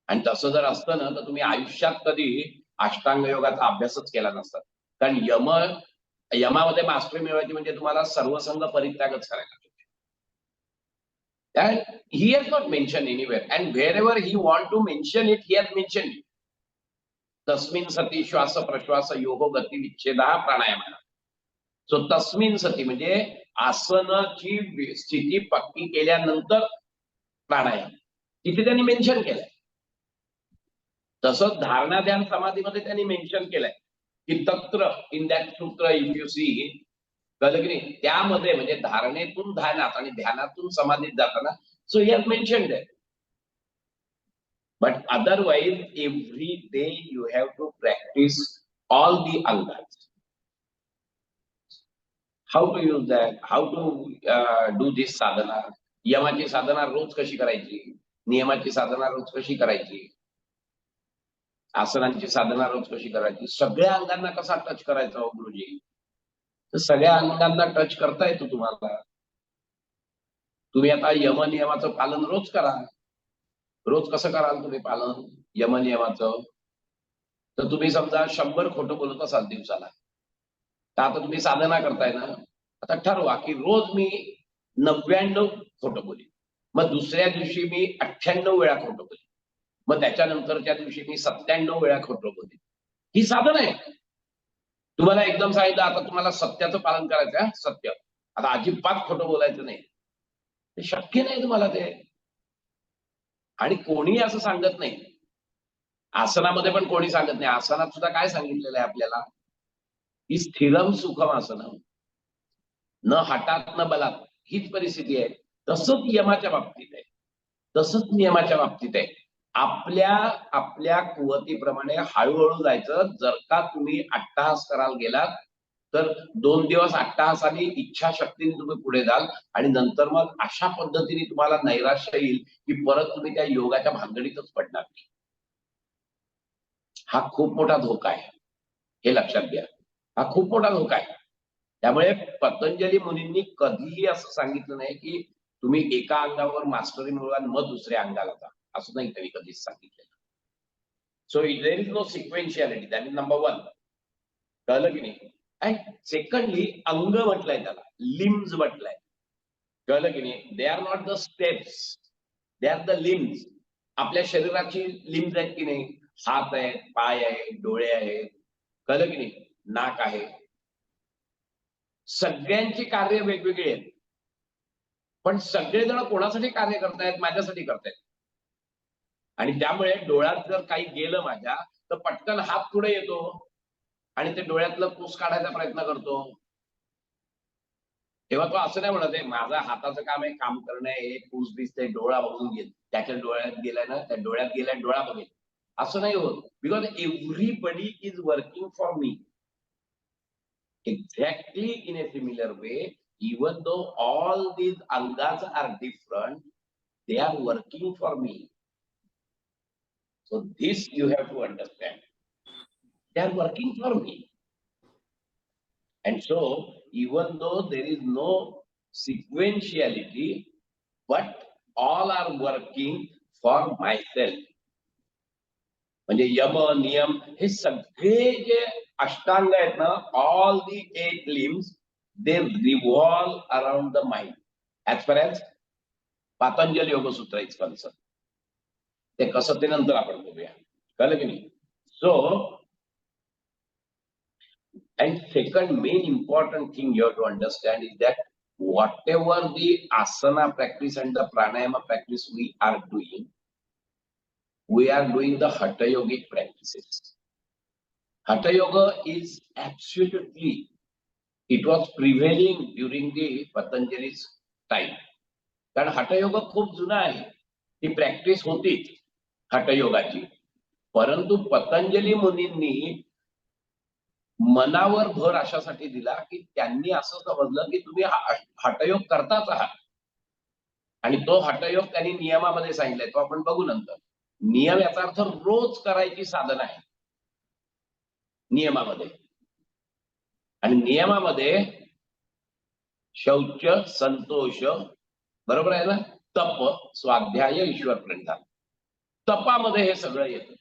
Speaker 1: आणि तसं जर असतं ना तर तुम्ही आयुष्यात कधी अष्टांग योगाचा अभ्यासच केला नसता. कारण यमामध्ये मास्टरी मिळवायची म्हणजे तुम्हाला सर्वसंग परित्यागच करायला. And he has not mentioned anywhere, and wherever he want to mention it, he has mentioned it. तस्मिन सती श्वास प्रश्वास योगो गती विच्छेदा प्राणायाम. सो तस्मिन सती म्हणजे आसनाची स्थिती पक्की केल्यानंतर प्राणायाम तिथे त्यांनी मेन्शन केलंय. तसंच धारणा ध्यान समाधीमध्ये त्यांनी मेन्शन केलंय की तत्र इन दॅट सूत्र इफ यू सी, कळलं की नाही, त्यामध्ये म्हणजे धारणेतून ध्यानात आणि ध्यानातून समाधीत जाताना. So he has mentioned that. But otherwise, every day you have to practice all the angas. How to use that? How to do this sadhana? यमाची साधना रोज कशी करायची, नियमाची साधना रोज कशी करायची, आसनांची साधना रोज कशी करायची, सगळ्या अंगांना कसा टच करायचा हो गुरुजी? तर सगळ्या अंगांना टच करता येतो तुम्हाला. तुम्ही आता यम नियमाचं पालन रोज करा. रोज कसं कराल तुम्ही पालन यम नियमाचं? तर तुम्ही समजा 100 खोटं बोलत असाल दिवसाला, तर आता तुम्ही साधना करताय ना, आता ठरवा की रोज मी 99 खोटं बोलेन, मग दुसऱ्या दिवशी मी 98 वेळा खोटं बोलेन, मग त्याच्यानंतरच्या दिवशी मी 97 वेळा खोटं बोलेन. ही साधना आहे. तुम्हाला एकदम सांगितलं आता तुम्हाला सत्याचं पालन करायचं आहे, सत्य, आता अजिबात खोटं बोलायचं नाही, ते शक्य नाही तुम्हाला ते. आणि कोणी असं सांगत नाही. आसनामध्ये पण कोणी सांगत नाही. आसनात सुद्धा काय सांगितलेलं आहे आपल्याला की स्थिरम सुखम आसनम, न हठात न बलात, हीच परिस्थिती आहे. तसंच यमाच्या बाबतीत आहे, तसंच नियमाच्या बाबतीत आहे. आपल्या कुवतीप्रमाणे हळूहळू जायचं. जर का तुम्ही अट्टहास करायला गेलात तर 2 दिवस अट्टहासाने इच्छाशक्तीने तुम्ही पुढे जाल आणि नंतर मग अशा पद्धतीने तुम्हाला नैराश्य येईल की परत तुम्ही त्या योगाच्या भानगडीतच पडणार नाही. हा खूप मोठा धोका आहे, हे लक्षात घ्या. हा खूप मोठा धोका आहे. त्यामुळे पतंजली मुनींनी कधीही असं सांगितलं नाही की तुम्ही एका अंगावर मास्टरी मिळवा मग दुसऱ्या अंगाला जा, असं नाही त्यांनी कधीच सांगितलेलं. So there is no sequentiality. That is number 1. कळलं की नाही? अँड सेकंडली अंग म्हटलंय त्याला, लिम्स म्हटलंय. कळलं की नाही? They are not the steps, they are the limbs. आपल्या शरीराची लिम्स आहेत की नाही? हात आहेत, पाय आहेत, डोळे आहेत, कळलं की नाही, नाक आहे. सगळ्यांची कार्य वेगवेगळी आहेत, पण सगळेजण कोणासाठी कार्य करतायत? माझ्यासाठी करतायत. आणि त्यामुळे डोळ्यात जर काही गेलं माझ्या तर पटकन हात पुढे येतो आणि ते डोळ्यातलं पूस काढायचा प्रयत्न करतो. तेव्हा तो असं नाही म्हणत आहे माझं हाताचं काम आहे, काम करणं आहे, पूस दिसते, डोळा बघून घेईल, त्याच्या डोळ्यात गेलाय ना, त्या डोळ्यात गेलाय, डोळा बघेल, असं नाही होत. Because everybody is working for me. Exactly in a similar way, even though all these अंगास are different, they are working for me. So this you have to understand. They are working for me. And so even though there is no sequentiality, but all are working for myself. म्हणजे यम नियम हे सगळे जे अष्टांग आहेत ना, all the 8 limbs, they revolve around the mind. As far as Patanjal Yogasutras is concerned. ते कसं ते नंतर आपण बघूया. कळलं की नाही? So and second main important thing you have to understand is that whatever the asana practice and the pranayama practice we are doing the hatha yogic practices. Hatha yoga is absolutely, it was prevailing during the Patanjali's time. कारण hatha yoga खूप जुना आहे, ती प्रॅक्टिस होती हठयोगाची. परंतु पतंजली मुनींनी मनावर भर अशासाठी दिला की त्यांनी असं समजलं की तुम्ही हठयोग करताच आहात, आणि तो हठयोग त्यांनी नियमामध्ये सांगितलाय, तो आपण बघू नंतर. नियम याचा अर्थ रोज करायची साधना आहे नियमामध्ये. आणि नियमामध्ये शौच, संतोष, बरोबर आहे ना, तप, स्वाध्याय, ईश्वर प्रणिधान, तपामध्ये हे सगळं येतं.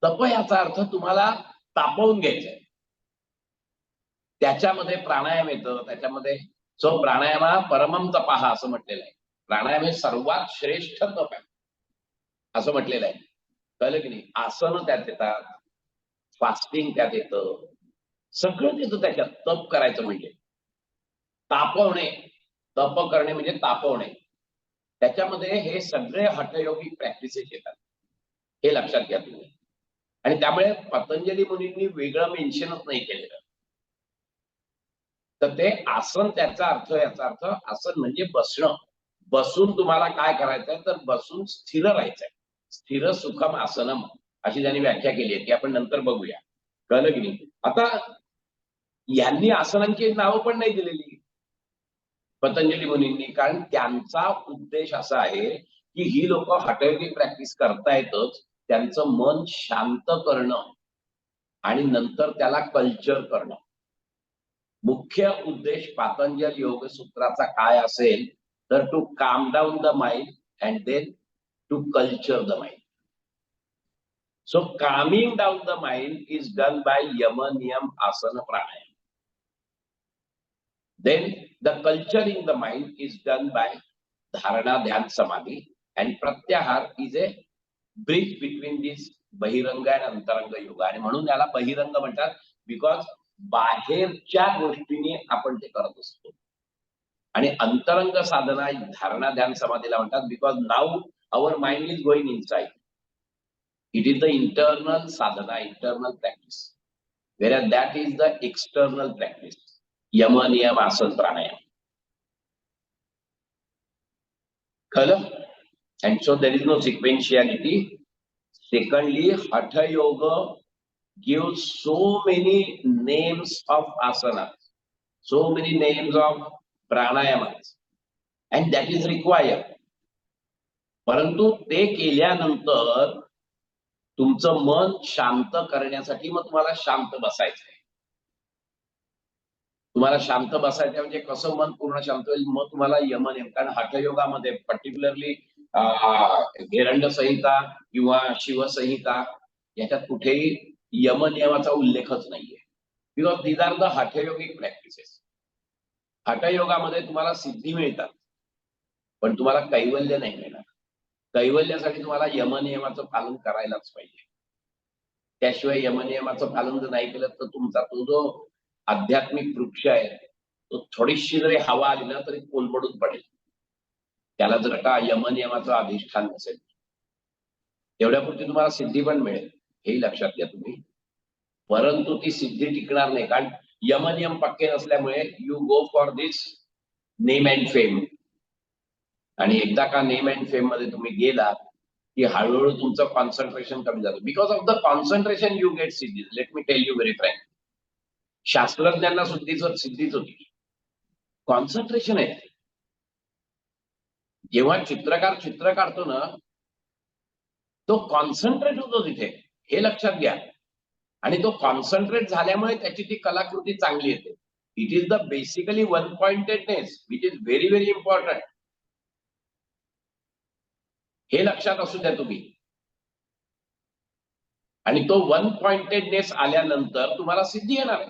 Speaker 1: तप याचा अर्थ तुम्हाला तापवून घ्यायचंय. त्याच्यामध्ये प्राणायाम येतं, त्याच्यामध्ये जो प्राणायामा परमम तपाहा असं म्हटलेलं आहे. प्राणायाम हे सर्वात श्रेष्ठ तप आहे असं म्हटलेलं आहे. कळलं की नाही? आसन त्यात येतात, फास्टिंग त्यात येतं, सगळं येतं त्याच्यात. तप करायचं म्हणजे तापवणे, तप करणे म्हणजे तापवणे. त्याच्यामध्ये हे सगळे हठयोगिक प्रॅक्टिसेस येतात, हे लक्षात घ्या तुम्ही. आणि त्यामुळे पतंजली मुनींनी वेगळं मेन्शनच नाही केलेलं. तर ते आसन, त्याचा अर्थ, याचा अर्थ आसन म्हणजे बसणं. बसून तुम्हाला काय करायचंय तर बसून स्थिर राहायचंय. स्थिर सुखम आसनम अशी त्यांनी व्याख्या केली आहे, ती आपण नंतर बघूया. कळलं की नाही? आता यांनी आसनांची नावं पण नाही दिलेली पतंजली मुनींनी, कारण त्यांचा उद्देश असा आहे की ही लोक हठयोगिक प्रॅक्टिस करतायतच, त्यांचं मन शांत करणं आणि नंतर त्याला कल्चर करणं. मुख्य उद्देश पातंजल योगसूत्राचा काय असेल तर to calm down the mind and then to culture the mind. So calming down the mind is done by yama, niyama, asana, pranayama. Then the culturing the mind is done by dharana, dhyan, samadhi, and pratyahar is a bridge between this bahiranga and antaranga yoga. आणि म्हणून याला बहिरंग म्हणतात, बिकॉज बाहेरच्या गोष्टीने आपण ते करत असतो. आणि अंतरंग साधना धारणा, ध्यान, समाधीला म्हणतात, because now our mind is going inside. It is the internal sadhana, internal practice, whereas that is the external practice. Yama, niyama, asana, प्राणायाम. कळलं? And so there is no sequentiality. Secondly, Hatha Yoga gives so many names of asanas, so many names of pranayamas, and that is required. परंतु ते केल्यानंतर तुमचं मन शांत करण्यासाठी मग तुम्हाला शांत बसायचंय. तुम्हाला शांत बसायचं म्हणजे कसं मन पूर्ण शांत होईल? मग तुम्हाला यमनियम, कारण हठयोगामध्ये पर्टिक्युलरली घेरंड संहिता किंवा शिवसंहिता याच्यात कुठेही यमनियमाचा उल्लेखच नाहीये, because these are the hathayogic practices. हठयोगामध्ये तुम्हाला सिद्धी मिळतात पण तुम्हाला कैवल्य नाही मिळणार. कैवल्यासाठी तुम्हाला यमनियमाचं पालन करायलाच पाहिजे. त्याशिवाय यमनियमाचं पालन जर नाही केलं तर तुमचा तो जो आध्यात्मिक वृक्ष आहे तो थोडीशी जरी हवा आली ना तरी कोलमडून पडेल, त्याला जर का यमनियमाचं अधिष्ठान नसेल. तेवढ्यापुरती तुम्हाला सिद्धी पण मिळेल, हेही लक्षात घ्या तुम्ही. परंतु ती सिद्धी टिकणार नाही, कारण यमनियम पक्के नसल्यामुळे you go for this name and fame. आणि एकदा का नेम अँड फेम मध्ये तुम्ही गेला की हळूहळू तुमचं कॉन्सन्ट्रेशन कमी झालं. Because of the concentration you get Siddhi. Let me tell you very frank, शास्त्रज्ञांना सिद्धीच होती, कॉन्सन्ट्रेशन आहे. जेव्हा चित्रकार चित्र काढतो ना तो कॉन्सन्ट्रेट होतो तिथे, हे लक्षात घ्या. आणि तो कॉन्सन्ट्रेट झाल्यामुळे त्याची ती कलाकृती चांगली येते. It is the basically one pointedness which is very very important. हे लक्षात असू द्या तुम्ही. आणि तो वन पॉइंटेडनेस आल्यानंतर तुम्हाला सिद्धी येणार आहे.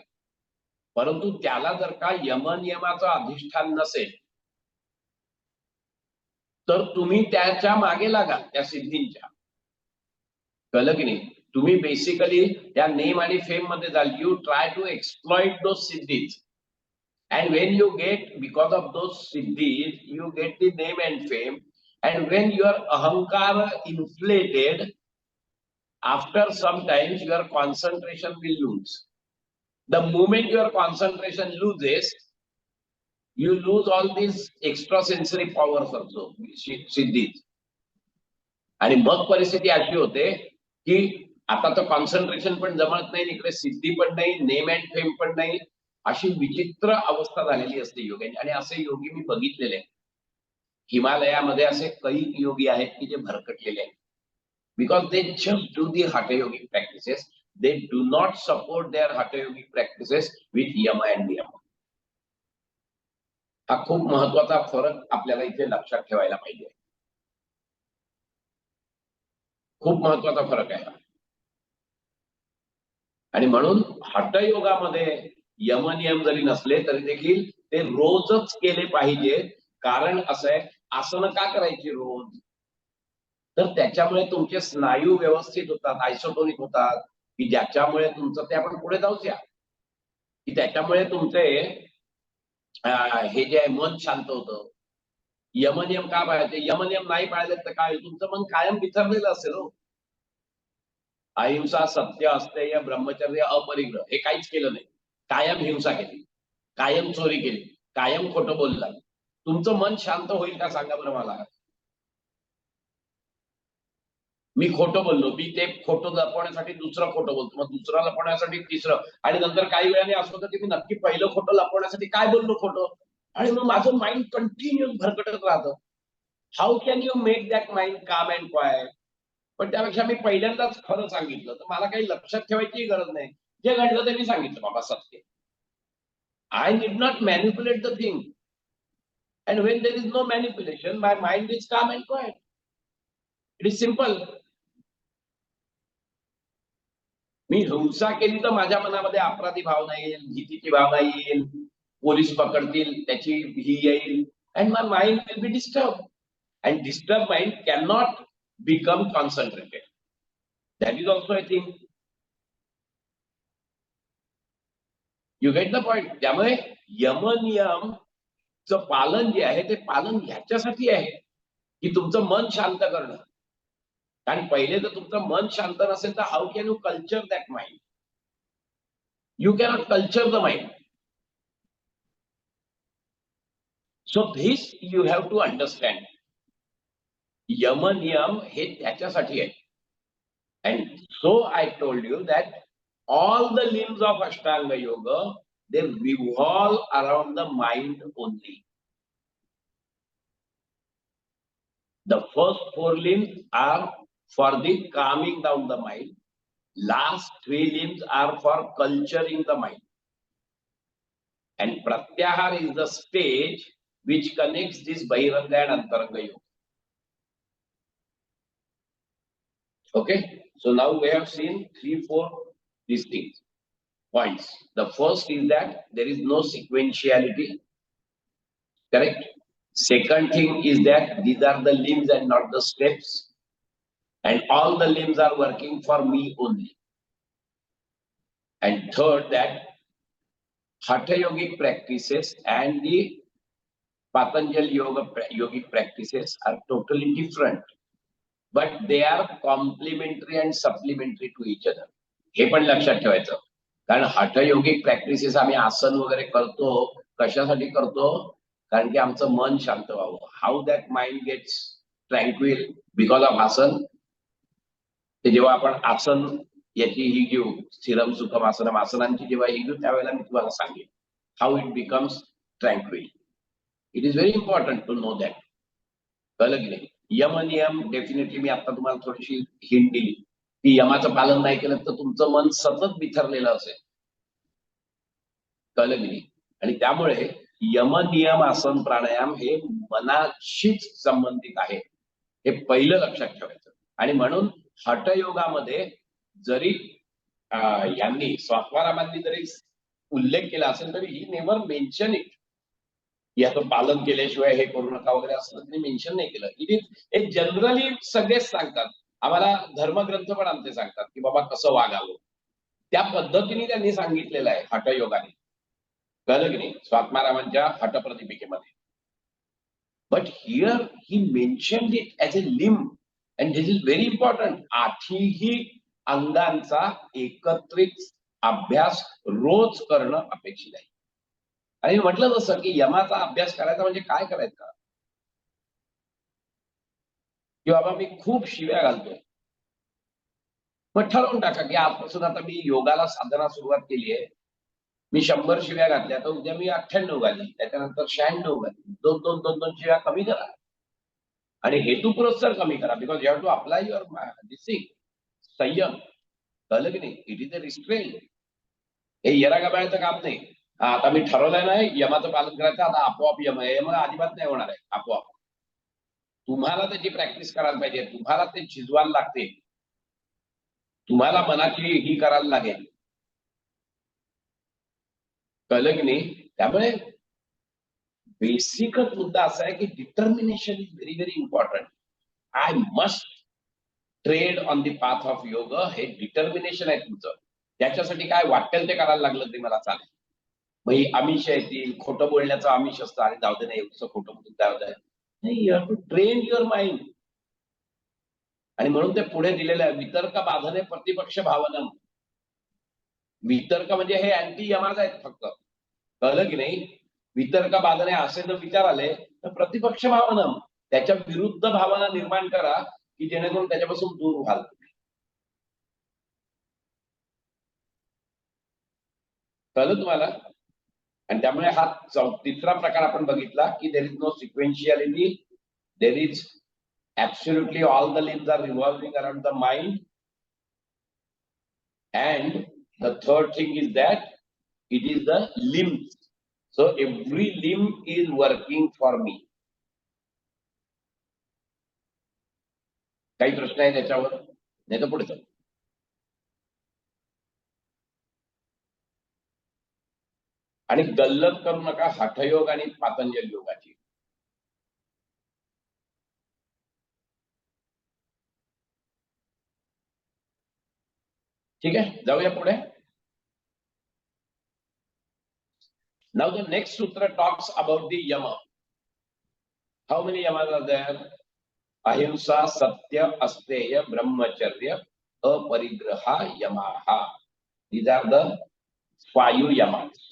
Speaker 1: परंतु त्याला जर का यमनियमाचं अधिष्ठान नसेल तर तुम्ही त्याच्या मागे लागा, त्या सिद्धींच्या. कळलं की नाही? तुम्ही बेसिकली त्या नेम आणि फेम मध्ये जाल. You try to exploit those siddhis, and when you get, because of those siddhis you get the name and fame, and when your ahankar inflated, after sometimes your concentration will lose. The moment your concentration loses, you lose all these extrasensory powers also, siddhis. आणि मग परिस्थिती अशी होते की आता तर कॉन्सन्ट्रेशन पण जमत नाही, इकडे सिद्धी पण नाही, नेम अँड फेम पण नाही, अशी विचित्र अवस्था झालेली असते योगाची. आणि असे योगी मी बघितलेले आहेत. हिमालयामध्ये असे काही योगी आहेत की जे भरकटलेले आहेत, because they just do the hathayogic practices. They do not support their hathayogic practices with yama and niyama. हा खूप महत्वाचा फरक आपल्याला इथे लक्षात ठेवायला पाहिजे. खूप महत्वाचा फरक आहे. आणि म्हणून हठयोगामध्ये यमनियम जरी नसले तरी देखील ते रोजच केले पाहिजे. कारण असं आहे, आसनं का करायची रोज? तर त्याच्यामुळे तुमचे स्नायू व्यवस्थित होतात, आयसोटोनिक होतात, की ज्याच्यामुळे तुमचं, ते आपण पुढे जाऊच या, की त्याच्यामुळे तुमचे हे जे आहे मन शांत होतं. यमनियम का पाळायचे? यमनियम नाही पाळले तर काय, तुमचं मन कायम बिथरलेलं असेल हो. अहिंसा, सत्य, अस्तेय, ब्रह्मचर्य, अपरिग्रह हे काहीच केलं नाही. कायम हिंसा केली, कायम चोरी केली, कायम खोटं बोलला. तुमचं मन शांत होईल का सांगा बरं मला? मी खोटं बोललो, मी ते खोटं लपवण्यासाठी दुसरं खोटं बोलतो, मग दुसरं लपवण्यासाठी तिसरं, आणि नंतर काही वेळाने असं होतं की मी नक्की पहिलं खोटं लपवण्यासाठी काय बोललो खोटं, आणि मग माझं माइंड कंटिन्युअस भरकटत राहतं. How can you make that mind काम अँड क्वाइट? पण त्यापेक्षा मी पहिल्यांदाच खरं सांगितलं तर मला काही लक्षात ठेवायची गरज नाही. जे घडलं ते मी सांगितलं, बाबा सत्य. I need not manipulate the thing. And when there is no manipulation, my mind is calm and quiet. It is simple. मी हिंसा केली तर माझ्या मनामध्ये अपराधी भावना येईल, भीतीची भावना येईल, पोलीस पकडतील त्याची ही येईल, and my mind will be disturb. And disturb mind can not become concentrated. That is also I think. You get the point. त्यामुळे यमनियमचं पालन जे आहे ते पालन ह्याच्यासाठी आहे की तुमचं मन शांत करणं. कारण पहिले जर तुमचं मन शांत नसेल तर how can you culture that mind? You cannot culture the mind. So this you have to understand. यमनियम हे त्याच्यासाठी आहे. And so I told you that all the limbs of Ashtanga Yoga, they revolve around the mind only. The first 4 limbs are for the calming down the mind. Last 3 limbs are for culturing the mind. And Pratyahar is the stage which connects this Bahiranga and Antaranga Yoga. Okay, so now we have seen 3-4 these things. Points. The first is that there is no sequentiality. Correct? Second thing is that these are the limbs and not the steps. And all the limbs are working for me only. And third, that Hatha yogic practices and the Patanjal yogic practices are totally different. But they are complementary and supplementary to each other. हे पण लक्षात ठेवायचं. कारण हठयोगिक प्रॅक्टिसेस आम्ही आसन वगैरे करतो, कशासाठी करतो? कारण की आमचं मन शांत व्हावं. How that mind gets tranquil because of asana. ते जेव्हा आपण आसन याची ही घेऊ, स्थिरम सुखम आसनम, आसनांची जेव्हा ही घेऊ त्यावेळेला मी तुम्हाला सांगेन how it becomes tranquil. It is very important to know that. कळलं की नाही? यम नियम डेफिनेटली मी आता तुम्हाला थोडीशी हिंट दिली की यमाचं पालन नाही केलं तर तुमचं मन सतत बिथरलेलं असेल. कळलं की नाही? आणि त्यामुळे यम नियम आसन प्राणायाम हे मनाशीच संबंधित आहे, हे पहिलं लक्षात ठेवायचं. आणि म्हणून हठयोगामध्ये जरी यांनी स्वात्मारामांनी जरी उल्लेख केला असेल तरी ही नेव्हर मेन्शन इट. याचं पालन केल्याशिवाय हे करू नका वगैरे असं त्यांनी मेन्शन नाही केलं. इट इज जनरली सगळेच सांगतात. आम्हाला धर्मग्रंथ पण आमचे सांगतात की बाबा कसं वागावं, त्या पद्धतीने त्यांनी सांगितलेलं आहे हठयोगाने. कळलं की नाही? स्वात्मारामांच्या हठप्रदीपिकेमध्ये. But here he mentioned it as a limb and this is very important. आठही अंगांचा एकत्रित अभ्यास रोज करणं अपेक्षित आहे. आणि म्हटलं जसं की यमाचा अभ्यास करायचा म्हणजे काय करायचं? की बाबा मी खूप शिव्या घालतोय, मग ठरवून टाका की आजपासून आता मी योगाला साधना सुरुवात केली आहे. मी 100 शिव्या घातल्या तर उद्या मी 98 घाली, त्याच्यानंतर 96 घाली. 2 शिव्या कमी करा आणि हेतुपुरस्सर कमी करा. Because you have to apply your sanyam. कळलं की नाही? It is a restraint. हे येरा गबाळाचं काम नाही. हा आता मी ठरवलंय नाही यमाचं पालन करायचं, आता आपोआप यम आहे. मग अजिबात नाही होणार आहे आपोआप. तुम्हाला त्याची प्रॅक्टिस करायला पाहिजे, तुम्हाला ते झिजवायला लागते, तुम्हाला मनाची ही करायला लागेल. कळलं की नाही? त्यामुळे बेसिकच मुद्दा असा आहे की determination is very very important. I must trade on the path of योग. हे डिटर्मिनेशन आहे तुमचं. त्याच्यासाठी काय वाटेल ते करायला लागलं ते मला चालेल. मग ही आमिष येतील, खोटं बोलण्याचं आमिष असतं, आणि जाऊ दे नाही एवढं खोटं बोलून जाऊ दे नाही. You have to train your mind. आणि म्हणून ते पुढे दिलेलं आहे, वितर्क बाधने प्रतिपक्ष भावना. वितर्क म्हणजे हे अँटी यमाज आहेत फक्त. कळलं की नाही? वितर्क बाधने असे जर विचार आले तर प्रतिपक्ष भावना, त्याच्या विरुद्ध भावना निर्माण करा की जेणेकरून त्याच्यापासून दूर व्हाल. कळलं तुम्हाला? आणि त्यामुळे हा तिसरा प्रकार आपण बघितला की there is no sequentiality, there is absolutely all the limbs are revolving around the mind. And the third thing is that it is the limbs. So every limb is working for me. काही प्रश्न आहे त्याच्यावर? नाही तर पुढे चल. आणि गल्लत करू नका हठयोग आणि पातंजल योगाची. ठीक आहे, जाऊया पुढे. Now the next sutra talks about the yama. How many yamas are there? Ahimsa, Satya, Asteya, Brahmacharya, Aparigraha, Yamaha. These are the 5 yamas.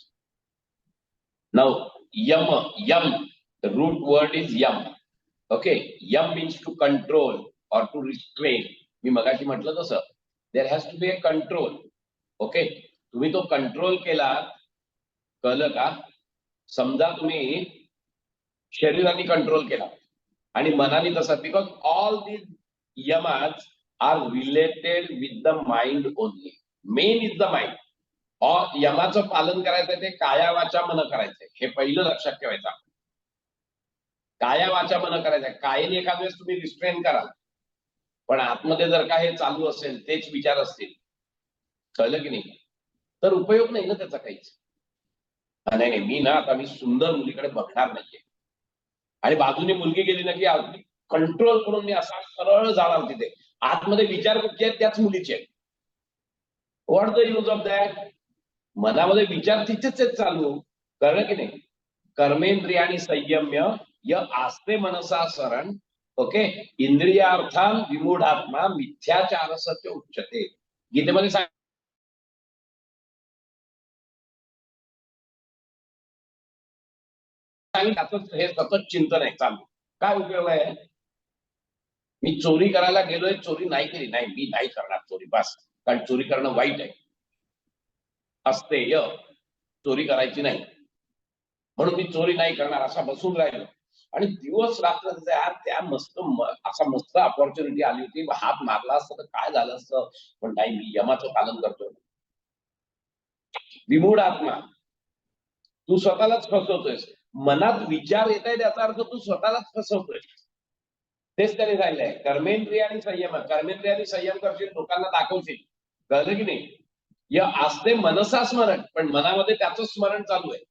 Speaker 1: Now yam, the root word is yam. Okay, yam means to control or to restrain. मी मगाशी म्हटलं तसं, there has to be a control. Okay, तुम्ही तो कंट्रोल केला. कळलं का? समजा तुम्ही शरीराने कंट्रोल केला आणि मनाने तसं, because all these yamas are related with the mind only. Main is the mind. यमाचं पालन करायचं ते काया वाचा मन करायचंय, हे पहिलं लक्षात ठेवायचं. काया वाचा मन करायचंय. कायेने एखाद्या वेळेस तुम्ही रिस्ट्रेन कराल, पण आतमध्ये जर का हे चालू असेल, तेच विचार असतील, कळलं की नाही, तर उपयोग नाही ना त्याचा काहीच. नाही नाही, मी ना आता मी सुंदर मुलीकडे बघणार नाहीये आणि बाजूने मुलगी गेली ना की अगदी कंट्रोल करून मी असा सरळ जाणार तिथे. आतमध्ये विचार कुठचे आहेत? त्याच मुलीचे आहेत. What the use of that? मनामध्ये विचार तिथेच आहेत चालू. कळलं की नाही? कर्मेंद्रियाणी संयम्य य आस्ते मनसा शरण. ओके, इंद्रियार्थान विमूढात्मा मिथ्याचारस्य उच्यते. गीतेमध्ये हे सतत चिंतन आहे चालू. काय उपयोग आहे? मी चोरी करायला गेलोय, चोरी नाही केली, नाही मी नाही करणार चोरी, बस. कारण चोरी करणं वाईट आहे. अस्तेय, चोरी करायची नाही म्हणून मी चोरी नाही करणार, असा बसून राहिलो आणि दिवस रात्र त्या मस्त असा मस्त अपॉर्च्युनिटी आली होती, हात मारला असतं तर काय झालं असतं, पण नाही, मी यमाचं पालन करतोय. विमूढ आत्मा, तू स्वतःलाच फसवतोयस. मनात विचार येत आहे त्याचा अर्थ तू स्वतःलाच फसवतोय. तेच त्याने सांगितलंय, कर्मेंद्रियाणी संयम. कर्मेंद्रियाणी संयम करशील, लोकांना दाखवशील. कळलं की नाही? या आस्ते मनसा स्मरण, पण मनामध्ये त्याचं स्मरण चालू आहे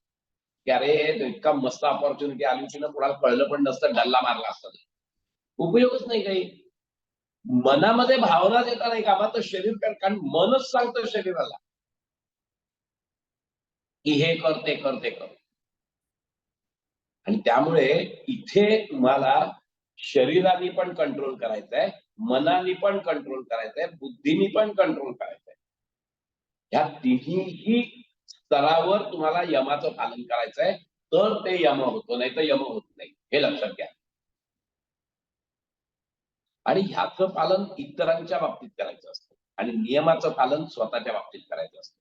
Speaker 1: की अरे इतका मस्त अपॉर्च्युनिटी आली होती ना, कोणाला कळलं पण नसतं, डल्ला मारला असता. उपयोगच नाही काही. मनामध्ये भावनाच येता नाही कामा, तर शरीर कर, कारण मनच सांगतं शरीराला की हे कर, ते कर, ते कर. आणि त्यामुळे इथे तुम्हाला शरीराने पण कंट्रोल करायचंय, मनाने पण कंट्रोल करायचंय, बुद्धीने पण कंट्रोल करायचंय. ह्या तिन्ही स्तरावर तुम्हाला यमाचं पालन करायचंय, तर ते यम होतो, नाही तर यम होत नाही. हे लक्षात घ्या. आणि ह्याचं पालन इतरांच्या बाबतीत करायचं असतं. आणि नियमाचं पालन स्वतःच्या बाबतीत करायचं असतं.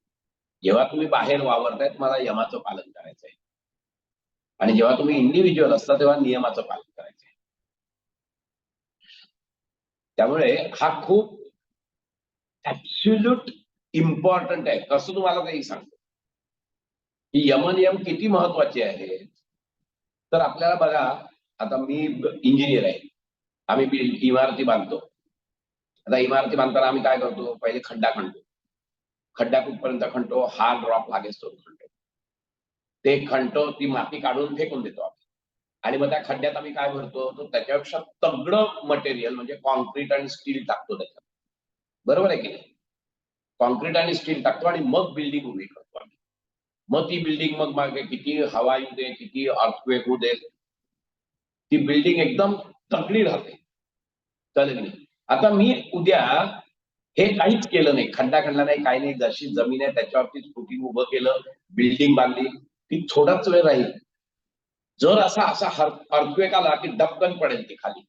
Speaker 1: जेव्हा तुम्ही बाहेर वावरताय मला यमाचं पालन करायचंय, आणि जेव्हा तुम्ही इंडिव्हिज्युअल असता तेव्हा नियमाचं पालन करायचंय. त्यामुळे हा खूप ऍब्सोल्यूट इम्पॉर्टंट आहे. कसं तुम्हाला काही सांगतो की यमनियम किती महत्वाचे आहेत. तर आपल्याला बघा, आता मी इंजिनियर आहे, आम्ही इमारती बांधतो. आता इमारती बांधताना आम्ही काय करतो, पहिले खड्डा खणतो. खड्डा कुठपर्यंत खणतो, हा ड्रॉप लागेल तो खणतो. ते खणतो, ती माती काढून फेकून देतो आम्ही. आणि मग त्या खड्ड्यात आम्ही काय भरतो, तर त्याच्यापेक्षा तगडं मटेरियल म्हणजे कॉन्क्रीट आणि स्टील टाकतो त्याच्यात. बरोबर आहे की नाही? कॉन्क्रीट आणि स्टील टाकतो आणि मग बिल्डिंग उभी करतो आम्ही. मग ती बिल्डिंग मग मागे किती हवा येऊ दे, किती अर्थक्वेक होऊ दे, ती बिल्डिंग एकदम तगडी राहते. चालेल नाही. आता मी उद्या हे काहीच केलं नाही, खड्डा खणला नाही, काही नाही, जशी जमीन आहे त्याच्यावरती फुटिंग उभं केलं, बिल्डिंग बांधली, ती थोडाच वेळ राहील. जर असा अर्थक्वेक आला की डबकन पडेल ती खाली.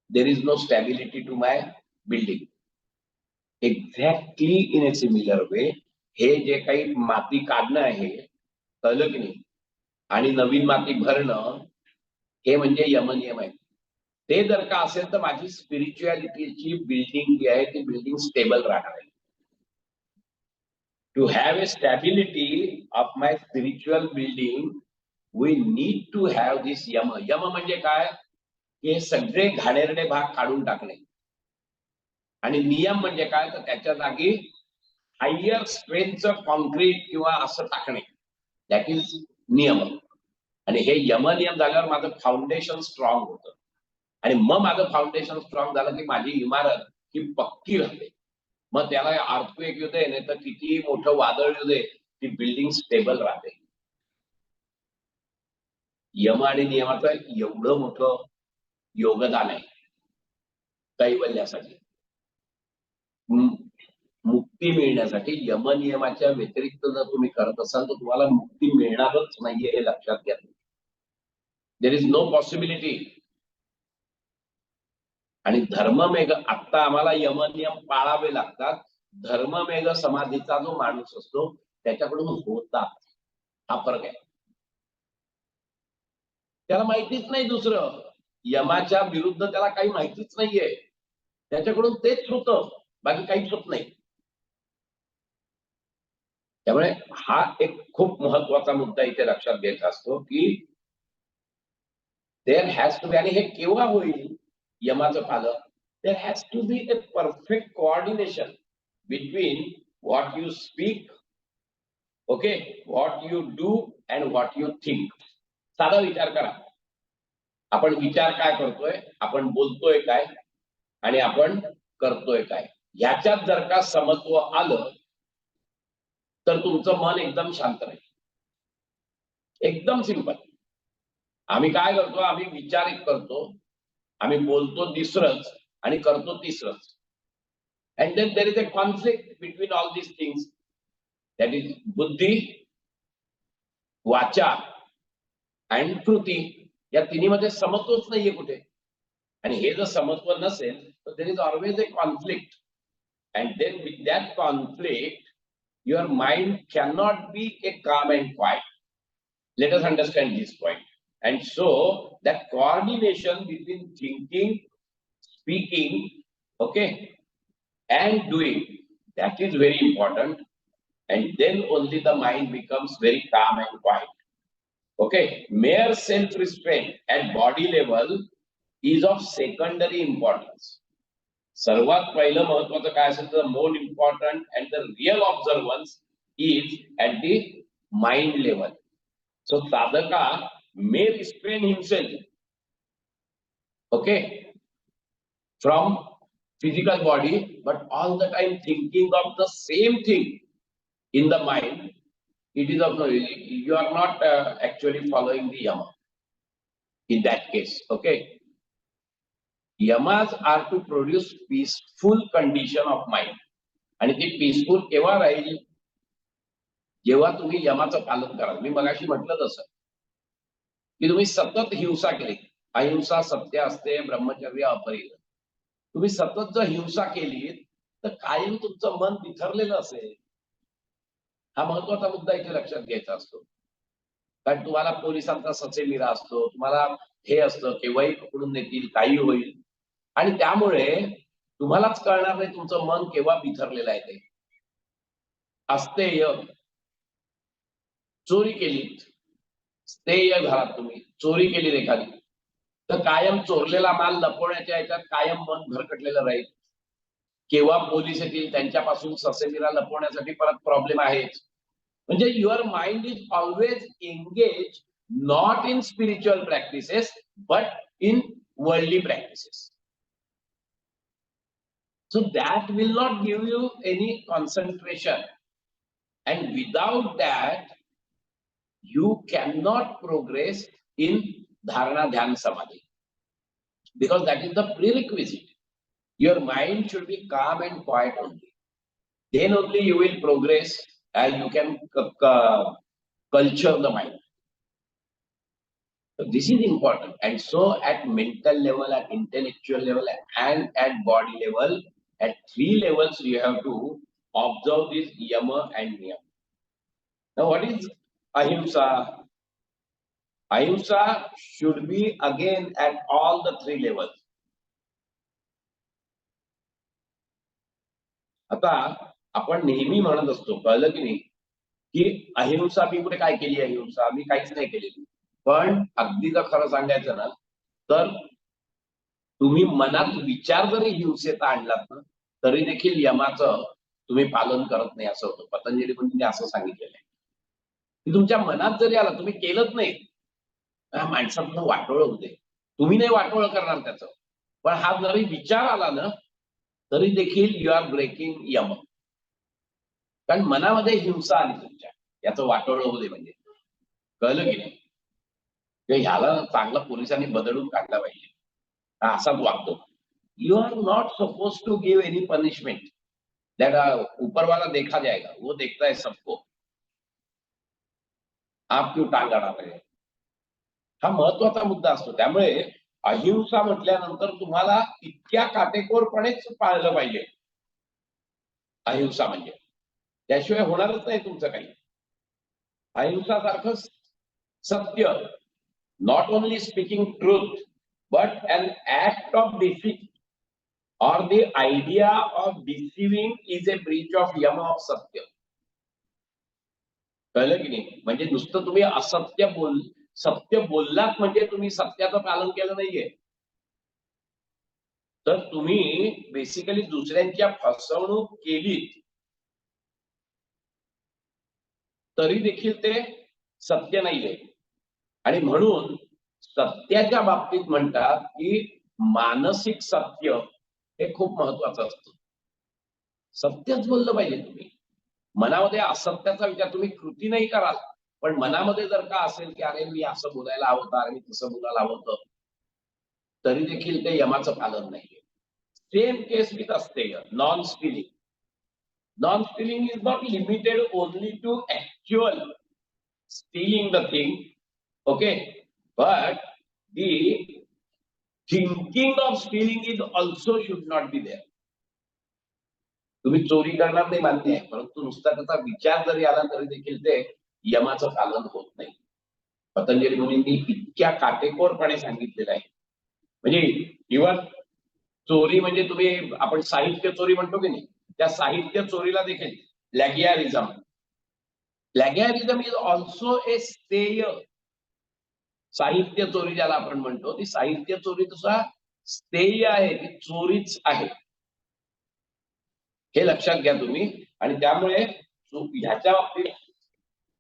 Speaker 1: There is no stability to my building. Exactly in a similar way हे जे काही माती काढणं आहे, कळलं की नाही, आणि नवीन माती भरणं, हे म्हणजे यमनियम आहे. ते जर का असेल तर माझी स्पिरिच्युअलिटीची बिल्डिंग जी आहे ती बिल्डिंग स्टेबल राहणार आहे. To have a stability of my spiritual building we need to have this yama. यम म्हणजे काय, की हे सगळे घाणेरडे भाग काढून टाकणे. आणि नियम म्हणजे काय, तर त्याच्या जागी हायर स्ट्रेंथचं कॉन्क्रीट किंवा असं टाकणे, दॅट इज नियम. आणि हे यमनियम झाल्यावर माझं फाउंडेशन स्ट्रॉंग होतं. आणि मग माझं फाउंडेशन स्ट्रॉंग झालं की माझी इमारत ही पक्की राहते. मग त्याला अर्थक्वेक येऊ दे, नाही तर किती मोठं वादळ येऊ दे, ती बिल्डिंग स्टेबल राहते. यम आणि नियमाचं एवढं मोठं योगदान आहे कैवल्यासाठी. मुक्ती मिळण्यासाठी यमनियमाच्या व्यतिरिक्त जर तुम्ही करत असाल तर तुम्हाला मुक्ती मिळणारच नाहीये, हे लक्षात घ्या. There is no possibility. आणि धर्ममेघ, आता आम्हाला यमनियम पाळावे लागतात. धर्ममेघ समाधीचा जो माणूस असतो त्याच्याकडून होतात. हा फरक आहे. त्याला माहितीच नाही दुसरं, यमाच्या विरुद्ध त्याला काही माहितीच नाहीये, त्याच्याकडून तेच होतं, बाकी काहीच होत नाही. त्यामुळे हा एक खूप महत्वाचा मुद्दा इथे लक्षात घ्यायचा असतो की देअर हॅज टू बी, आणि हे केव्हा होईल यमाचं पालन, there has to be a perfect coordination between what you speak, okay, what you do and what you think. साधा विचार करा, आपण विचार काय करतोय, आपण बोलतोय काय, आणि आपण करतोय काय, ह्याच्यात जर का समत्व आलं तर तुमचं मन एकदम शांत राहील. एकदम सिंपल. आम्ही काय करतो, आम्ही विचार एक करतो, आम्ही बोलतो दुसरंच आणि करतो तिसरंच. And then there is a conflict between all these things, that is buddhi, vacha and कृती. या तिन्हीमध्ये समत्वच नाहीये कुठे. आणि हे जर समत्व नसेल तर there is always a conflict. And then with that conflict your mind cannot be a calm and quiet. Let us understand this point. And so that coordination between thinking, speaking, okay, and doing, that is very important. And then only the mind becomes very calm and quiet. Okay, mere self-restraint at body level is of secondary importance. सर्वात पहिलं महत्वाचं काय असेल तर more important and the real observance is at the mind level. So sadhaka may restrain himself, okay, from physical body, but all the time thinking of the same thing in the mind. It is of you are not actually following the yama in that case. Okay, yamas are to produce peaceful condition of mind. आणि ती पीसफुल केव्हा राहील, जेव्हा तुम्ही यमाचं पालन कराल. मी मगाशी म्हटलं तसं की तुम्ही सतत हिंसा केली, अहिंसा सत्य असते, ब्रह्मचर्य अपरिग्रह, तुम्ही सतत जर हिंसा केली तर कायम तुमचं मन बिथरलेलं असेल. हा महत्वाचा मुद्दा इथे लक्षात घ्यायचा असतो. कारण तुम्हाला पोलिसांचा ससेमिरा असतो, तुम्हाला हे असतं केव्हाही पकडून नेतील, काही होईल, आणि त्यामुळे तुम्हालाच कळणार नाही तुमचं मन केव्हा बिथरलेलं आहे ते. अस्तेय चोरी केलीत, स्थेय झालात तुम्ही, चोरी केली एखादी, तर कायम चोरलेला माल लपवण्याच्या याच्यात कायम मन भरकटलेलं राहील. केव्हा पोलीस येतील त्यांच्यापासून ससेमिरा लपवण्यासाठी परत प्रॉब्लेम आहेच. म्हणजे your mind is always engage not in spiritual practices but in worldly practices. So that will not give you any concentration, and without that you cannot progress in dharana dhyan samadhi, because that is the prerequisite. Your mind should be calm and quiet only. Then only you will progress and you can culture the mind. So this is important. And so at mental level, at intellectual level, and at body level, at 3 levels you have to observe this yama and niyama. Now what is ahimsa? Ahimsa should be again at all the 3 levels. आता आपण नेहमी म्हणत असतो, कळलं की नाही, की अहिंसा मी कुठे काय केली, अहिंसा मी काहीच नाही केलेली. पण अगदी जर खरं सांगायचं ना, तर तुम्ही मनात विचार जरी हिंसेचा आणलात ना, तरी देखील यमाचं तुम्ही पालन करत नाही असं होतं. पतंजली मुनींनी असं सांगितलेलं आहे की तुमच्या मनात जरी आला, तुम्ही केलंच नाही, माणसातनं वाटोळ होते, तुम्ही नाही वाटोळ करणार त्याचं, पण हा जरी विचार आला ना, तरी देखील यू आर ब्रेकिंग यम. कारण मनामध्ये हिंसा आली तुमच्या, याचं वाटोळ होऊ दे म्हणजे. कळलं की नाही? ह्याला चांगला पोलिसांनी बदलून काढला पाहिजे, हा असाच वागतो. You are not suppose to give any punishment. That ऊपर वाला देखा जाएगा, वो देखता है सबको. आप क्यों टांग अडा रहे? हा महत्वाचा मुद्दा असतो. त्यामुळे अहिंसा म्हटल्यानंतर तुम्हाला इतक्या काटेकोरपणेच पाळलं पाहिजे. अहिंसा म्हणजे त्याशिवाय होणारच नाही तुमचं काही. अहिंसा सारखं सत्य, not only speaking truth, but an act of deceit or the idea of deceiving is a breach of yama of satya. कळलं की नाही? म्हणजे नुसतं तुम्ही सत्य बोललात म्हणजे तुम्ही सत्याचं पालन केलं नाहीये, तर तुम्ही बेसिकली दुसऱ्यांच्या फसवणूक केली तरी देखील ते सत्य नाहीये. आणि म्हणून सत्याच्या बाबतीत म्हणतात की मानसिक सत्य हे खूप महत्वाचं असतं. सत्यच बोललं पाहिजे तुम्ही. मनामध्ये असत्याचा विचार तुम्ही कृती नाही कराल, पण मनामध्ये जर का असेल की अरे मी असं बोलायला हवं होतं, अरे मी तसं बोलायला हवं होतं, तरी देखील ते यमाचं पालन नाहीये. Same case with asteya, non stealing. Non stealing is not limited only to actual stealing the thing, okay, but the thinking of stealing is also should not be there. तुम्ही चोरी करणार नाही मान्य आहे, परंतु नुसता त्याचा विचार जरी आला तरी देखील ते यमाचं पालन होत नाही. पतंजली मुनींनी इतक्या काटेकोरपणे सांगितलेलं आहे. म्हणजे इव्हन चोरी म्हणजे तुम्ही आपण साहित्य चोरी म्हणतो की नाही, त्या साहित्य चोरीला देखील प्लॅगियारिझम इज ऑल्सो ए स्थेय. साहित्य चोरी ज्याला आपण म्हणतो, ती साहित्य चोरी तसा स्थेय आहे, ती चोरीच आहे, हे लक्षात घ्या तुम्ही. आणि त्यामुळे ह्याच्या बाबतीत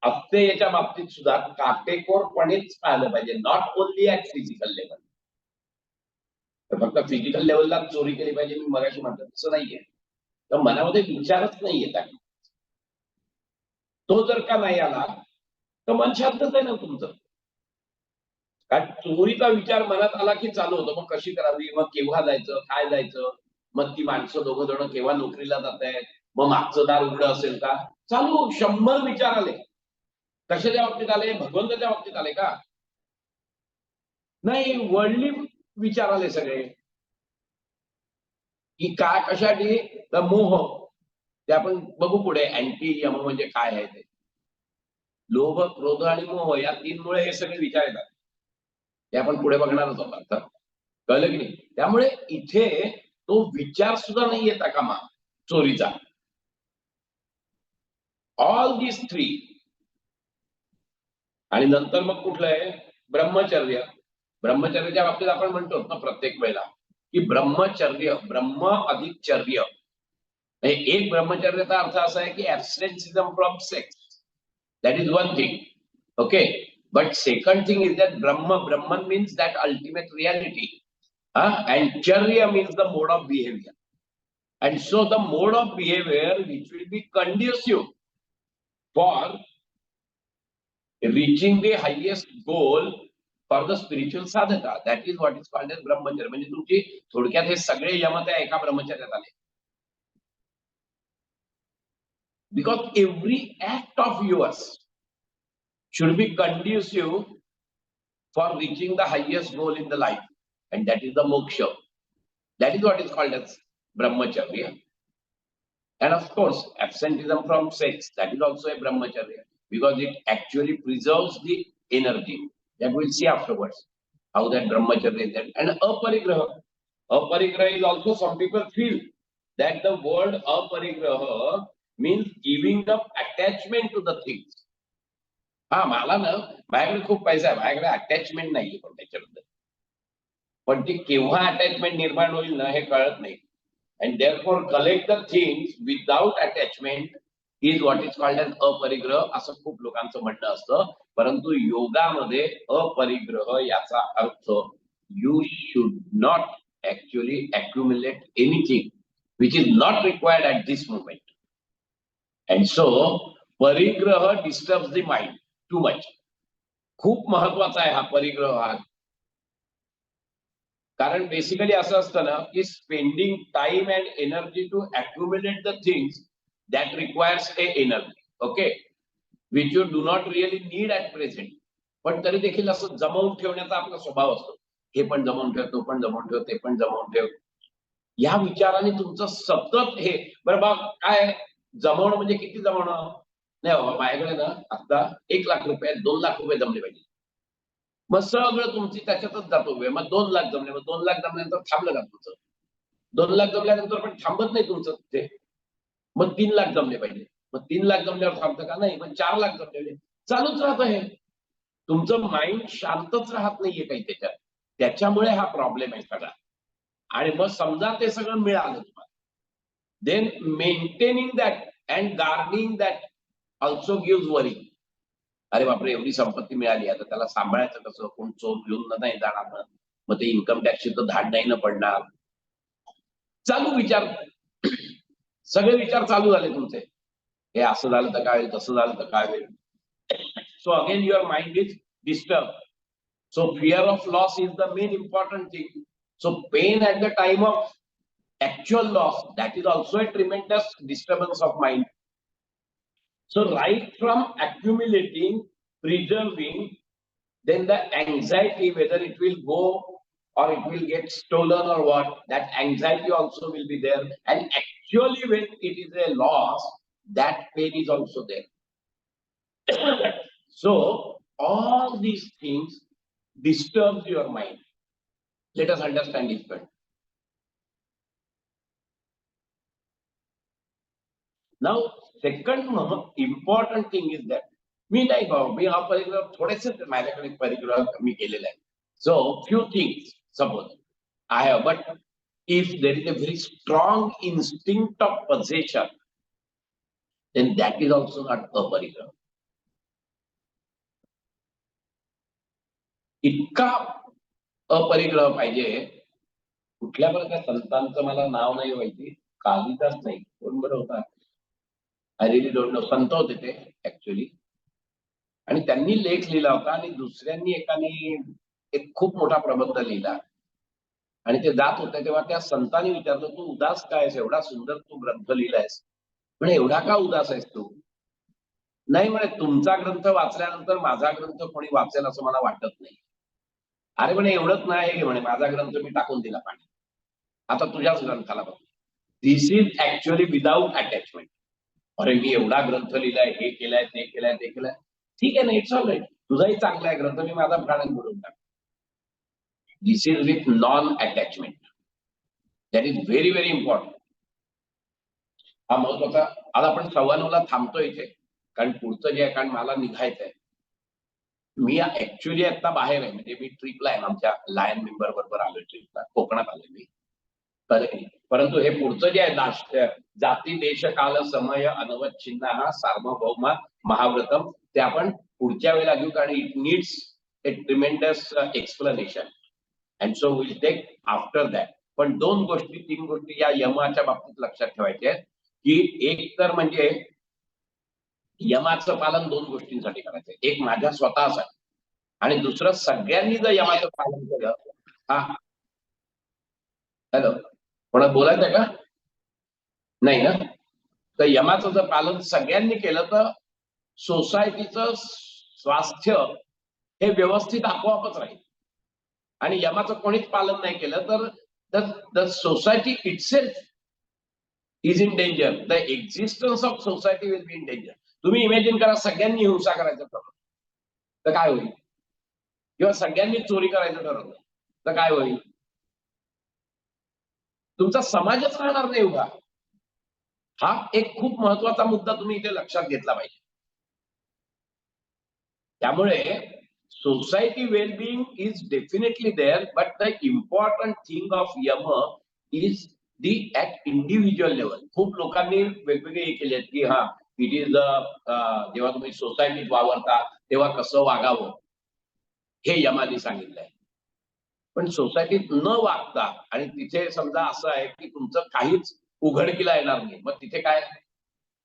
Speaker 1: अस्तेयच्या बाबतीत सुद्धा काटेकोरपणेच पाहिलं पाहिजे, not only at physical level. फक्त फिजिकल लेवलला चोरी केली पाहिजे मी मगाशी म्हणतो तसं नाहीये. तर मनामध्ये विचारच नाही येत आहे, तो जर का नाही आला तर मन शांतच आहे ना तुमचं. कारण चोरीचा विचार मनात आला की चालू होतं, मग कशी करावी, मग केव्हा जायचं, काय जायचं, मग ती माणसं दोघं जण केव्हा नोकरीला जात आहेत, मग मागचं दार उघडं असेल का, चालू 100 विचार आले. कशाच्या बाबतीत आले? भगवंताच्या बाबतीत आले का? नाही, वर्ल्डली विचार आले सगळे. की काय कशासाठी? तर मोह. ते आपण बघू पुढे अँटी यम म्हणजे काय आहे ते. लोभ, क्रोध आणि मोह या 3 मुळे हे सगळे विचार येतात. ते आपण पुढे बघणारच आहोत आता. कळलं की नाही? त्यामुळे इथे तो विचार सुद्धा नाही येता कामा चोरीचा. All these 3. आणि नंतर मग कुठलं आहे? ब्रह्मचर्य. ब्रह्मचर्याच्या बाबतीत आपण म्हणतो ना प्रत्येक वेळेला की ब्रह्मचर्य, ब्रह्म अधिक चर्य. एक ब्रह्मचर्याचा अर्थ असा आहे की abstinence from sex. That is one thing. Okay. But second thing is that Brahman means that ultimate reality. And charya means the mode of behavior. And so the mode of behavior which will be conducive for reaching the highest goal for the spiritual sadhaka, that is what is called as brahmacharya. म्हणजे तुमची थोडक्यात हे सगळे यम त्या एका ब्रह्मचर्यात आले. Because every act of yours should be conducive for reaching the highest goal in the life, and that is the moksha. That is what is called as brahmacharya. And of course, absenteeism from sex, that is also a brahmacharya, because it actually preserves the energy. That we'll see afterwards, how that brahmacharya is that. And aparigraha. Aparigraha is also, some people feel that the word aparigraha means giving up attachment to the things. हा मला ना माझ्याकडे खूप पैसा आहे, माझ्याकडे अटॅचमेंट नाहीये पण त्याच्याबद्दल. पण ती केव्हा अटॅचमेंट निर्माण होईल ना हे कळत नाही. And therefore collect the things without attachment is what is called as अपरिग्रह, असं खूप लोकांचं म्हणणं असतं. परंतु योगामध्ये अपरिग्रह याचा अर्थ you should not actually accumulate anything which is not required at this moment. And so परिग्रह disturbs the mind too much. खूप महत्वाचा आहे हा परिग्रह. हा कारण बेसिकली असं असतं ना की spending time and energy to accumulate the things that requires a energy. Okay. Which you do not really need at present. पण तरी देखील असं जमवून ठेवण्याचा आपला स्वभाव असतो. हे पण जमवून ठेव, तो पण जमवून ठेव, ते पण जमवून ठेव. या विचाराने तुमचं सतत हे बरं बा काय जमवणं म्हणजे किती जमवणं? नाही बाबा माझ्याकडे ना आता 1 लाख रुपये, 2 लाख रुपये जमले पाहिजे. मग सगळं तुमची त्याच्यातच जातो वेळ. मग 2 लाख जमले, मग 2 लाख जमल्यानंतर थांबलं का तुमचं? 2 लाख जमल्यानंतर पण थांबत नाही तुमचं ते. मग 3 लाख जमले पाहिजे. मग 3 लाख जमल्यावर थांबतं का? नाही. मग 4 लाख जमले. चालूच राहत आहे. तुमचं माइंड शांतच राहत नाहीये काही त्याच्यात. त्याच्यामुळे हा प्रॉब्लेम आहे सगळा. आणि मग समजा ते सगळं मिळालं तुम्हाला, then maintaining that and gardening that also gives worry. अरे बापरे एवढी संपत्ती मिळाली, आता त्याला सांभाळायचं कसं? कोण चोर घेऊन नाही जाणार ना, मग ते इन्कम टॅक्सची तर धाड नाही ना पडणार. चालू विचार, सगळे विचार चालू झाले तुमचे. हे असं झालं तर काय होईल, तसं झालं तर काय होईल. So again your mind is disturb. So fear of loss is the main important thing. So pain at the time of actual loss, that is also a tremendous disturbance of mind. So right from accumulating, preserving, then the anxiety whether it will go or it will get stolen or what, that anxiety also will be there. And actually when it is a loss, that pain is also there. So all these things disturb your mind. Let us understand this point. Now, second important thing is that मी नाही बाबा, मी हा परिग्रह थोडेसे माझ्याकडे परिग्रह कमी केलेला आहे. So few things, suppose I have, but if there is a very strong instinct of possession, then that is also not अपरिग्रह. इतका अपरिग्रह पाहिजे. कुठल्या प्रकारच्या संतांचं मला नाव नाही माहिती, कालिदास नाही, कोण बरं होता, आय रिअली डोंट नो. संत होते ते ऍक्च्युअली. आणि त्यांनी लेख लिहिला होता आणि दुसऱ्यांनी एकाने एक खूप मोठा प्रबंध लिहिला. आणि ते जात होते तेव्हा त्या संतांनी विचारलं, तू उदास काय आहेस? एवढा सुंदर तू ग्रंथ लिहिलायस, पण एवढा का उदास आहेस तू? नाही म्हणे, तुमचा ग्रंथ वाचल्यानंतर माझा ग्रंथ कोणी वाचेल असं मला वाटत नाही. अरे म्हणे एवढंच नाही म्हणे, माझा ग्रंथ मी टाकून दिला पाणी, आता तुझ्याच ग्रंथाला बघ. दिस इज ऍक्च्युअली विदाउट अटॅचमेंट. अरे मी एवढा ग्रंथ लिहिलाय, हे केलाय, ते केलाय, ते केलाय, ठीक आहे ना, इट्स ऑल राईट, तुझाही चांगला आहे ग्रंथ, मी माझा प्राणात बोलून टाक. This is with non attachment. That is very very important. हा महत्वाचा. आज आपण 9:15 थांबतो इथे, कारण पुढचं जे आहे, कारण मला निघायचं आहे. मी ऍक्च्युअली आता बाहेर आहे, म्हणजे मी ट्रिपला आहे, आमच्या लायन मेंबर बरोबर आलोय ट्रिपला, कोकणात आलोय मी. परंतु हे पुढचं जे आहे, जाती देश काल समय अनवच्छिन्न हा सार्वभौम महाव्रतम, ते आपण पुढच्या वेळेला घेऊ, कारण it needs a tremendous explanation, and so will take after that. पण 3 गोष्टी या यमाच्या बाबतीत लक्षात ठेवायच्या आहेत, की एक तर म्हणजे यमाचं पालन 2 गोष्टींसाठी करायचंय. एक माझ्या स्वतःसाठी, आणि दुसरं सगळ्यांनी जर यमाचं पालन केलं. हा, हॅलो, कोणा बोलायचंय का? नाही ना? तर यमाचं जर पालन सगळ्यांनी केलं तर सोसायटीचं स्वास्थ्य हे व्यवस्थित आपोआपच राहील. आणि यमाचं कोणीच पालन नाही केलं तर the society itself is in danger. The existence of society will be in danger. तुम्ही इमॅजिन करा, सगळ्यांनी हिंसा करायचं ठरवलं तर काय होईल? किंवा सगळ्यांनी चोरी करायचं ठरवलं तर काय होईल? तुमचा समाजच राहणार नाही उभा. हा एक खूप महत्वाचा मुद्दा तुम्ही इथे लक्षात घेतला पाहिजे. त्यामुळे society wellbeing is definitely there, but the important thing of yama is the at individual level. खूप लोकांनी वेगवेगळे हे केले की हा, इट इज जेव्हा तुम्ही सोसायटीत वावरता तेव्हा कसं वागावं हे यमाने सांगितलंय. पण सोसायटीत न वागता, आणि तिथे समजा असं आहे की तुमचं काहीच उघडकीला येणार नाही, मग तिथे काय,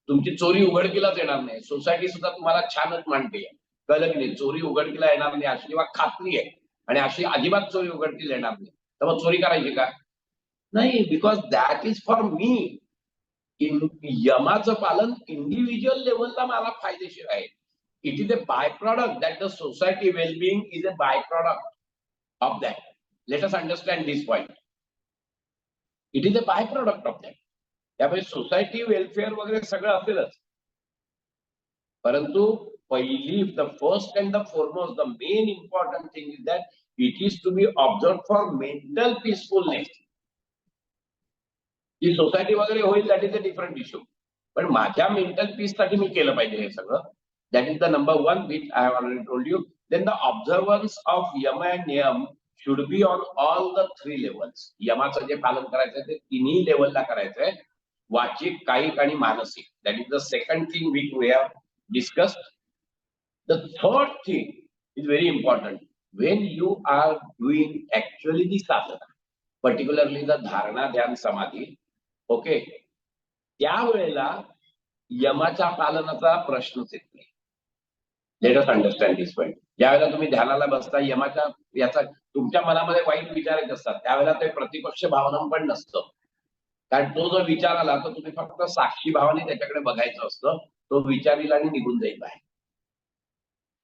Speaker 1: तुमची चोरी उघडकीलाच येणार नाही. सोसायटी सुद्धा तुम्हाला छानच मांडते, कळलं की नाही? चोरी उघडकीला येणार नाही अशी जेव्हा खात्री आहे, आणि अशी अजिबात चोरी उघडकीला येणार नाही, तर मग चोरी करायची का? नाही, because that is for me. यमाचं पालन इंडिव्हिज्युअल लेवलला मला फायदेशीर आहे. It is a by product that the society wellbeing is a by product of that. Let us understand this point. It is a by product of that. त्यामुळे सोसायटी वेलफेअर वगैरे सगळं असेलच, परंतु पहिली, the first and the foremost, the main important thing is that it is to be observe for mental peacefulness. He society वगैरे होईल, that is a different issue, पण माझ्या मेंटल पीससाठी मी केलं पाहिजे हे सगळं. That is the number 1 which I have already told you. Then the observance of yam and niyam should be on all the 3 levels. यमाचं जे पालन करायचंय ते 3ही लेवलला करायचंय, वाचिक, कायिक आणि मानसिक. That is the second thing which we have discussed. The third thing is very important. When you are doing actually the sadhana, particularly the dharana, ध्यान, समाधी, ओके, त्यावेळेला यमाच्या पालनाचा प्रश्नच येत नाही. Late us understand this point. ज्यावेळेला तुम्ही ध्यानाला बसता, यमाच्या याचा तुमच्या मनामध्ये वाईट विचार येत असतात, त्यावेळेला ते प्रतिपक्ष भावना पण नसतं. कारण तो जो विचार आला तर तुम्ही फक्त साक्षी भावाने त्याच्याकडे बघायचं असतं. तो विचार येईल आणि निघून जाईल बाहेर.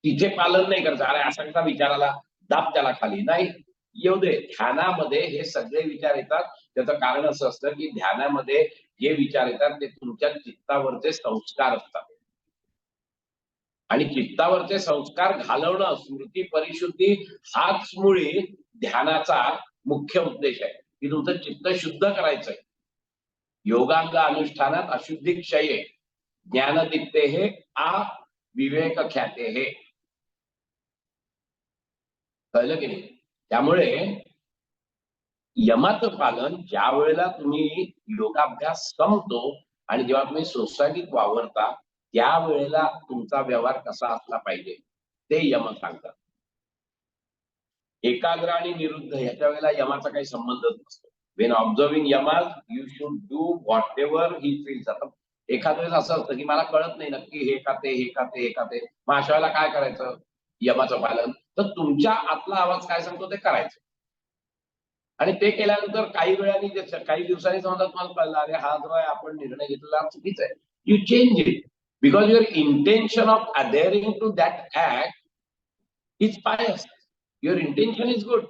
Speaker 1: तिथे पालन नाही करायचं. अरे असा कसा विचार आला, दाब त्याला खाली, नाही, येऊ दे. ध्यानामध्ये हे सगळे विचार येतात. त्याचं कारण असं असतं की ध्यानामध्ये जे विचार येतात ते तुमच्या चित्तावरचे संस्कार असतात, आणि चित्तावरचे संस्कार घालवणं, स्मृती परिशुद्धी, हाच मुळी ध्यानाचा मुख्य उद्देश आहे, की तुमचं चित्त शुद्ध करायचंय. योगांग अनुष्ठानात अशुद्धी क्षये ज्ञानदीप्ते हे आ विवेक ख्याते हे. कळलं की नाही? त्यामुळे यमाचं पालन ज्या वेळेला तुम्ही योगाभ्यास संपतो आणि जेव्हा तुम्ही सोसायटीत वावरता, त्यावेळेला तुमचा व्यवहार कसा असला पाहिजे ते यम सांगतात. एकाग्र आणि निरुद्ध ह्याच्या वेळेला यमाचा काही संबंधच नसतो. वेन ऑब्झर्विंग यमा you should do what ever he feels. आता एखाद्या वेळेस असं असतं की मला कळत नाही नक्की हे का ते, हे का ते, हे का ते, मग अशा वेळेला काय करायचं यमाचं पालन? तर तुमच्या आतला आवाज काय सांगतो ते करायचं, आणि ते केल्यानंतर काही वेळाने, काही दिवसांनी समजा तुम्हाला कळलं अरे हा जो आहे आपण निर्णय घेतलेला चुकीचा आहे, you change it, because your intention of adhering to that act is pious. Your intention is good,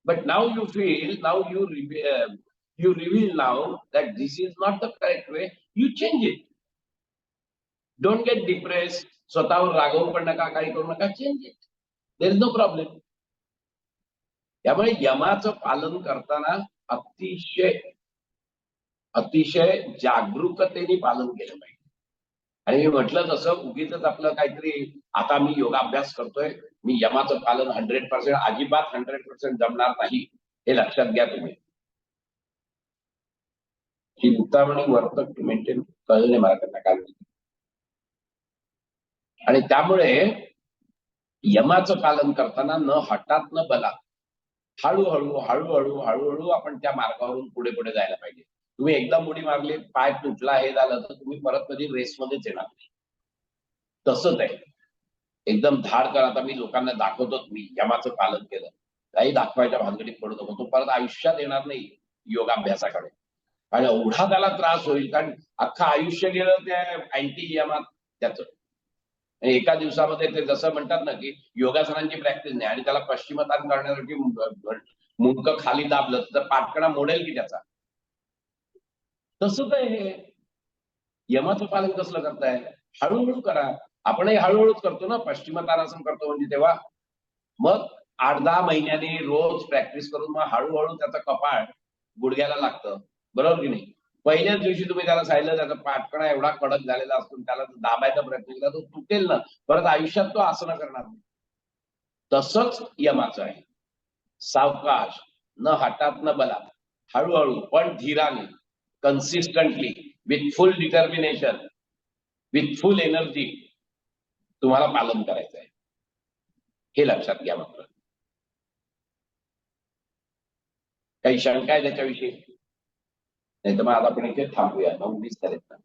Speaker 1: but now you feel, now you you reveal now that this is not the correct way, you change it. Don't get depressed, स्वतःवर रागवू पण नका, काही करू नका, change it. There is no problem. त्यामुळे यमाचं पालन करताना अतिशय अतिशय जागरूकतेने पालन केलं पाहिजे. आणि मी म्हटलं तसं उगीच आपलं काहीतरी आता मी योगाभ्यास करतोय, मी यमाचं पालन 100% अजिबात 100% जमणार नाही, हे लक्षात घ्या तुम्ही. चिंतामणी वर्तक मेंटेन कळले मला त्यांना काय. आणि त्यामुळे यमाचं पालन करताना न हठात न बलात हळूहळू हळूहळू हळूहळू आपण त्या मार्गावरून पुढे पुढे जायला पाहिजे. तुम्ही एकदम उडी मारली, पाय तुटला, हे झालं तर तुम्ही परत कधी रेसमध्येच येणार नाही. तसंच आहे, एकदम धाड कर. आता मी लोकांना दाखवतोच, मी यमाचं पालन केलं, काही दाखवायच्या भानगडीत पडू नको, तो परत आयुष्यात येणार नाही योगाभ्यासाकडे. आणि एवढा त्याला त्रास होईल, कारण अख्खं आयुष्य गेलं त्या अँटी यमात त्याचं. एका दिवसामध्ये ते जसं म्हणतात ना की योगासनांची प्रॅक्टिस नाही आणि त्याला पश्चिमतान करण्यासाठी मुंडकं खाली दाबलं तर पाठकणा मोडेल की त्याचा. तसंच आहे हे. यमाचं पालन कसलं करताय? हळूहळू करा. आपणही हळूहळूच करतो ना, पश्चिमतानासन करतो म्हणजे तेव्हा. मग 8-10 महिन्यांनी रोज प्रॅक्टिस करून मग हळूहळू त्याचं कपाळ गुडघ्याला लागतं, बरोबर की नाही? पहिल्याच दिवशी तुम्ही त्याला सांगितलं त्याचा पाठकणा एवढा कडक झालेला असतो, त्याला दाबायचा प्रयत्न केला तो तुटेल ना, परत आयुष्यात तो आसनं करणार नाही. तसंच यमाचं आहे. सावकाश, न हठात न बला, हळूहळू पण धीराने, consistently, with full determination, with full energy तुम्हाला पालन करायचं आहे, हे लक्षात घ्या. मात्र काही शंका आहे त्याच्याविषयी? नाही तर मग आता आपण इथे थांबूया. 9:20 झालेत ना.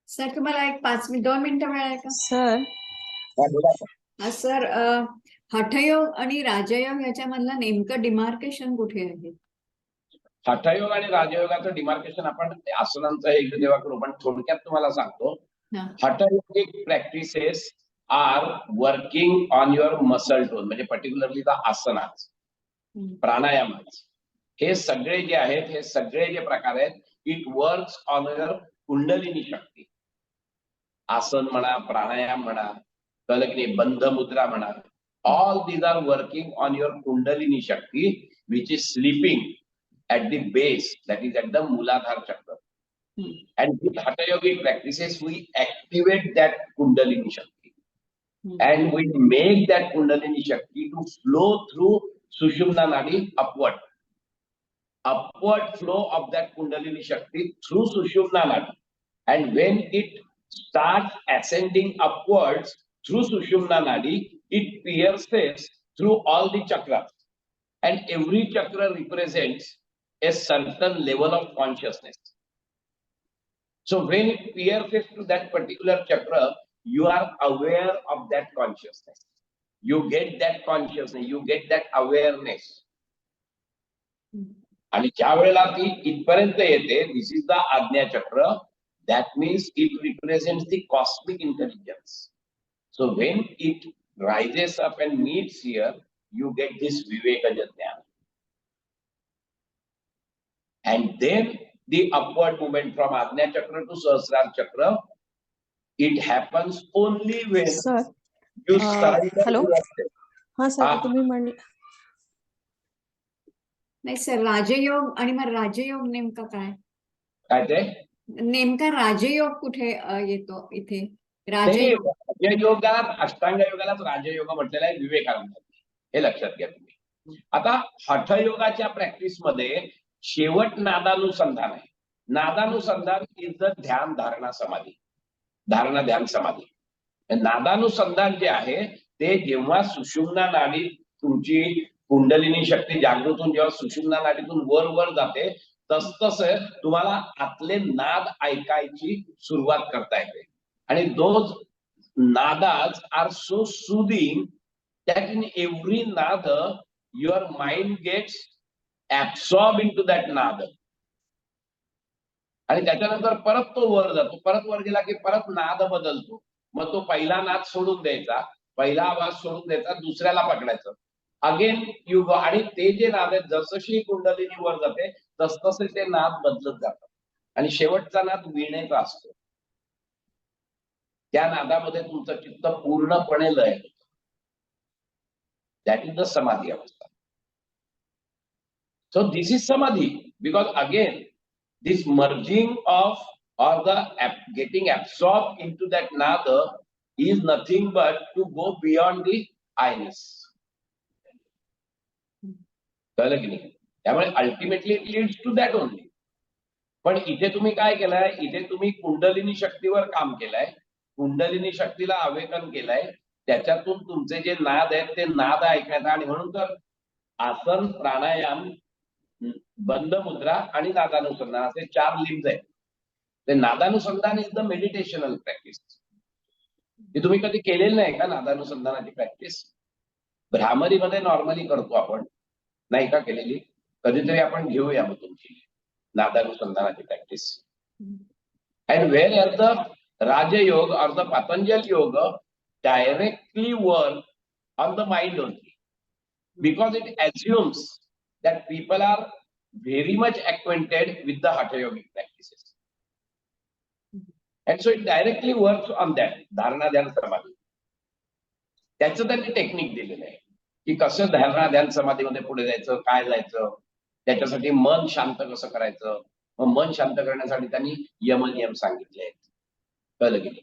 Speaker 3: सर तुम्हाला एक 2 मिनिटं मिळेल का
Speaker 5: सर?
Speaker 3: सर, हठयोग आणि राजयोग ह्याच्यामधलं नेमकं डिमार्केशन कुठे आहे?
Speaker 1: हठयोग आणि राजयोगाचं डिमार्केशन आपण आसनांचं एक जेव्हा करू, पण थोडक्यात तुम्हाला सांगतो. Hathayogic practices are working on your muscle tone, म्हणजे पर्टिक्युलरली द आसनाच, प्राणायामाच, हे सगळे जे आहेत, हे सगळे जे प्रकार आहेत, it works on your kundalini shakti. आसन म्हणा, प्राणायाम म्हणा, कळलं की नाही, बंध मुद्रा म्हणा, all these are working on your kundalini shakti which is sleeping at the base, that is at the Muladhara chakra. And with Hatha Yogic practices, we activate that Kundalini Shakti. And we make that Kundalini Shakti to flow through Sushumna Nadi upward. Upward flow of that Kundalini Shakti through Sushumna Nadi. And when it starts ascending upwards through Sushumna Nadi, it pierces through all the chakras. And every chakra represents a certain level of consciousness. So when it pierces to that particular chakra, you are aware of that consciousness. You get that consciousness, you get that awareness. आणि ज्या वेळेला ती इथपर्यंत येते, दिस इज द आज्ञा चक्र, that means it represents the cosmic intelligence. So when it rises up and meets here, you get this vivekaja jnana. And then the upward movement from Ajna Chakra to Sahasrara Chakra, it happens only when
Speaker 5: Sir,
Speaker 1: you surrender
Speaker 5: hello?
Speaker 1: yourself.
Speaker 5: हा सर, तुम्ही म्हणले
Speaker 3: नाही सर, राजयोग आणि मग राजयोग नेमका काय?
Speaker 1: काय ते?
Speaker 3: नेमका राजयोग कुठे येतो इथे?
Speaker 1: राजयोग, राजयोगात, अष्टांग योगालाच राजयोग म्हटलेला आहे विवेकानंदांनी, हे लक्षात घ्या तुम्ही. आता हठयोगाच्या प्रॅक्टिस मध्ये शेवट नादानुसंधान आहे. नादानुसंधान इज द ध्यान धारणा समाधी, धारणा ध्यान समाधी. नादानुसंधान जे आहे ते जेव्हा सुषुम्ना नाडी तुमची कुंडलिनी शक्ती जागृत होऊन जेव्हा सुषुम्ना नाडीतून वर वर जाते, तस तुम्हाला आतले नाद ऐकायची सुरुवात करता येते. आणि those nadas are so soothing that in every nada your mind gets absorb into that nada. आणि त्याच्यानंतर परत तो वर जातो, परत वर गेला की परत नाद बदलतो. मग तो पहिला नाद सोडून द्यायचा, पहिला आवाज सोडून द्यायचा, दुसऱ्याला पकडायचं, अगेन यू गो, आणि ते जे नाद आहेत जसशी कुंडलिनी वर जाते तसतसे ते नाद बदलत जातात आणि शेवटचा नाद वीणेचा असतो. त्या नादामध्ये तुमचं चित्त पूर्णपणे लय होतं. दॅट इज द समाधी अवस्था. So this is samadhi, because again this merging of or the getting absorbed into that nada is nothing but to go beyond the I-ness. कळलं की नाही? त्यामुळे ultimately it leads to that only. पण इथे तुम्ही काय केलंय, इथे तुम्ही कुंडलिनी शक्तीवर काम केलंय, कुंडलिनी शक्तीला आवेदन केलंय, त्याच्यातून तुमचे जे नाद आहेत ते नाद ऐकण्याचा. आणि म्हणून तर आसन, प्राणायाम, बंद मुद्रा आणि नादानुसंधान असे 4 लिम्स आहेत. ते नादानुसंधान इज द मेडिटेशनल प्रॅक्टिस. ती तुम्ही कधी केलेली नाही का नादानुसंधानाची प्रॅक्टिस? भ्रामरीमध्ये नॉर्मली करतो आपण, नाही का केलेली? कधीतरी आपण घेऊया मग तुमची नादानुसंधानाची practice. And where are the Rajyoga or the Patanjal yoga directly work on the mind only, because it assumes that people are very much acquainted with the hatha yogic practices, and so it directly works on that dharana dhyan samadhi. त्याचं त्यांनी टेक्निक दिलेलं आहे की कसं धारणा ध्यान समाधीमध्ये पुढे जायचं, काय जायचं, त्याच्यासाठी मन शांत कसं करायचं. मग मन शांत करण्यासाठी त्यांनी यम नियम सांगितले आहेत. कळलं की नाही?